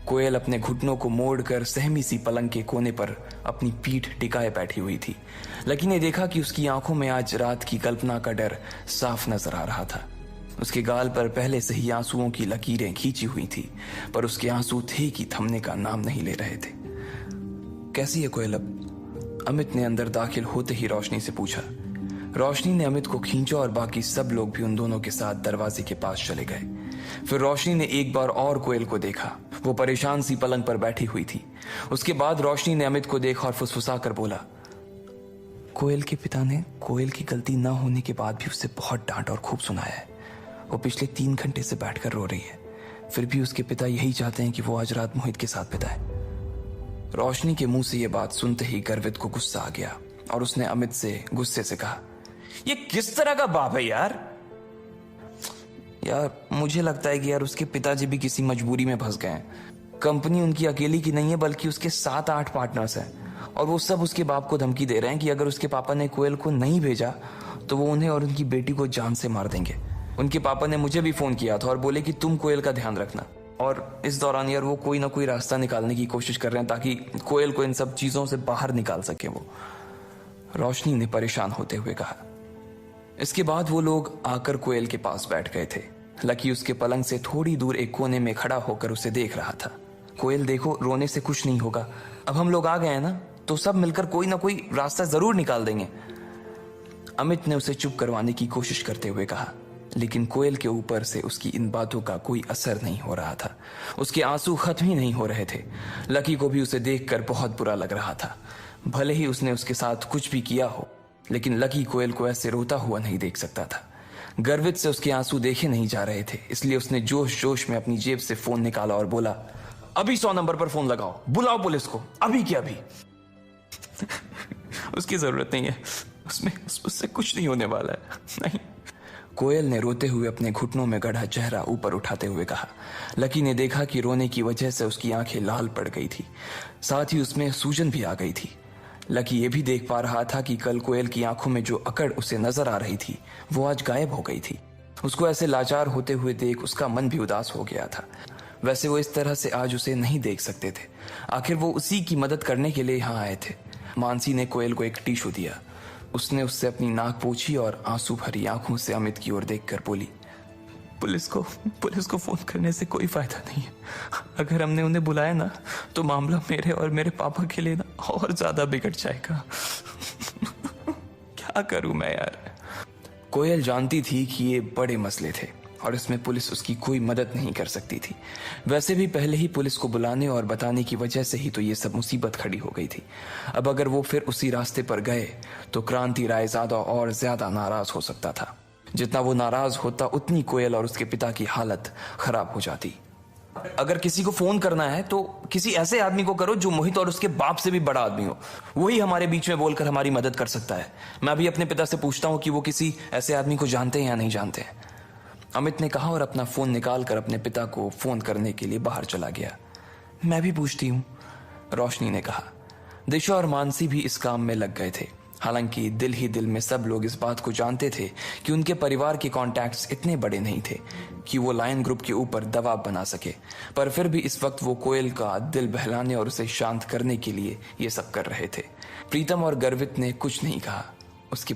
S1: कोयल अपने घुटनों को मोड़कर सहमी सी पलंग के कोने पर अपनी पीठ टिकाए बैठी हुई थी। लकी ने देखा कि उसकी आंखों में आज रात की कल्पना का डर साफ नजर आ रहा था। उसके गाल पर पहले से ही आंसुओं की लकीरें खींची हुई थी, पर उसके आंसू थे कि थमने का नाम नहीं ले रहे थे। कैसी है कोयल अब? अमित ने अंदर दाखिल होते ही रोशनी से पूछा। रोशनी ने अमित को खींचा और बाकी सब लोग भी उन दोनों के साथ दरवाजे के पास चले गए। फिर रोशनी ने एक बार और कोयल को देखा। वो परेशान सी पलंग पर बैठी हुई थी। उसके बाद रोशनी ने अमित को देखा और फुसफुसा कर बोला, कोयल के पिता ने कोयल की गलती न होने के बाद भी उसे बहुत डांट और खूब सुनाया है। वो पिछले 3 घंटे से बैठकर रो रही है। फिर भी उसके पिता यही चाहते हैं कि वो आज रात मोहित के साथ बिताए। रोशनी के मुंह से यह बात सुनते ही गर्वित को गुस्सा आ गया और उसने अमित से गुस्से से कहा, ये किस तरह का बाप है यार? यार, मुझे लगता है कि यार उसके पिताजी भी किसी मजबूरी में फंस गए हैं। कंपनी उनकी अकेली की नहीं है, बल्कि उसके 7-8 पार्टनर्स हैं और वो सब उसके बाप को धमकी दे रहे हैं कि अगर उसके पापा ने कोयल को नहीं भेजा तो वो उन्हें और उनकी बेटी को जान से मार देंगे। उनके पापा ने मुझे भी फोन किया था और बोले कि तुम कोयल का ध्यान रखना। और इस दौरान यार वो कोई ना कोई रास्ता निकालने की कोशिश कर रहे हैं ताकि कोयल को इन सब चीजों से बाहर निकाल सके वो। रोशनी ने परेशान होते हुए कहा। इसके बाद वो लोग आकर कोयल के पास बैठ गए थे। लकी उसके पलंग से थोड़ी दूर एक कोने में खड़ा होकर उसे देख रहा था। कोयल, देखो, रोने से कुछ नहीं होगा। अब हम लोग आ गए हैं ना, तो सब मिलकर कोई ना कोई रास्ता जरूर निकाल देंगे। अमित ने उसे चुप करवाने की कोशिश करते हुए कहा, लेकिन कोयल के ऊपर से उसकी इन बातों का कोई असर नहीं हो रहा था। उसके आंसू खत्म ही नहीं हो रहे थे। लकी को भी उसे देखकर बहुत बुरा लग रहा था। भले ही उसने उसके साथ कुछ भी किया हो, लेकिन लकी कोयल को ऐसे रोता हुआ नहीं देख सकता था। गर्वित से उसके आंसू देखे नहीं जा रहे थे, इसलिए उसने जोश जोश में अपनी जेब से फोन निकाला और बोला, अभी 100 नंबर पर फोन लगाओ, बुलाओ पुलिस को, अभी के अभी। उसकी जरूरत नहीं है, उससे कुछ नहीं होने वाला है, नहीं। कोयल ने रोते हुए अपने घुटनों में गढ़ा चेहरा ऊपर उठाते हुए कहा। लकी ने देखा कि रोने की वजह से उसकी आंखें लाल पड़ गई थी, साथ ही उसमें सूजन भी आ गई थी। लकी ये भी देख पा रहा था कि कल कोयल की आंखों में जो अकड़ उसे नजर आ रही थी वो आज गायब हो गई थी। उसको ऐसे लाचार होते हुए देख उसका मन भी उदास हो गया था। वैसे वो इस तरह से आज उसे नहीं देख सकते थे। आखिर वो उसी की मदद करने के लिए यहाँ आए थे। मानसी ने कोयल को एक टिश्यू दिया। उसने उससे अपनी नाक पोंछी और आंसू भरी आंखों से अमित की ओर देखकर बोली, पुलिस को फोन करने से कोई फायदा नहीं है। अगर हमने उन्हें बुलाया ना तो मामला मेरे और मेरे पापा के लिए ना और ज्यादा बिगड़ जाएगा। क्या करूं मैं यार? कोयल जानती थी कि ये बड़े मसले थे और इसमें पुलिस उसकी कोई मदद नहीं कर सकती थी। वैसे भी पहले ही पुलिस को बुलाने और बताने की वजह से ही तो ये सब मुसीबत खड़ी हो गई थी। अब अगर वो फिर उसी रास्ते पर गए तो क्रांति रायजादा और ज्यादा नाराज हो सकता था। जितना वो नाराज होता उतनी कोयल और उसके पिता की हालत खराब हो जाती। अगर किसी को फोन करना है तो किसी ऐसे आदमी को करो जो मोहित और उसके बाप से भी बड़ा आदमी हो। वही हमारे बीच में बोलकर हमारी मदद कर सकता है। मैं भी अपने पिता से पूछता हूँ कि वो किसी ऐसे आदमी को जानते हैं या नहीं जानते हैं, अमित ने कहा और अपना फोन निकालकर अपने पिता को फोन करने के लिए बाहर चला गया। मैं भी पूछती हूँ, रोशनी ने कहा। दिशा और मानसी भी इस काम में लग गए थे। हालांकि दिल ही दिल में सब लोग इस बात को जानते थे कि उनके परिवार के कॉन्टैक्ट्स इतने बड़े नहीं थे कि वो लायन ग्रुप के ऊपर दबाव बना सके, पर फिर भी इस वक्त वो कोयल का दिल बहलाने और उसे शांत करने के लिए ये सब कर रहे थे। प्रीतम और गर्वित ने कुछ नहीं कहा। उसके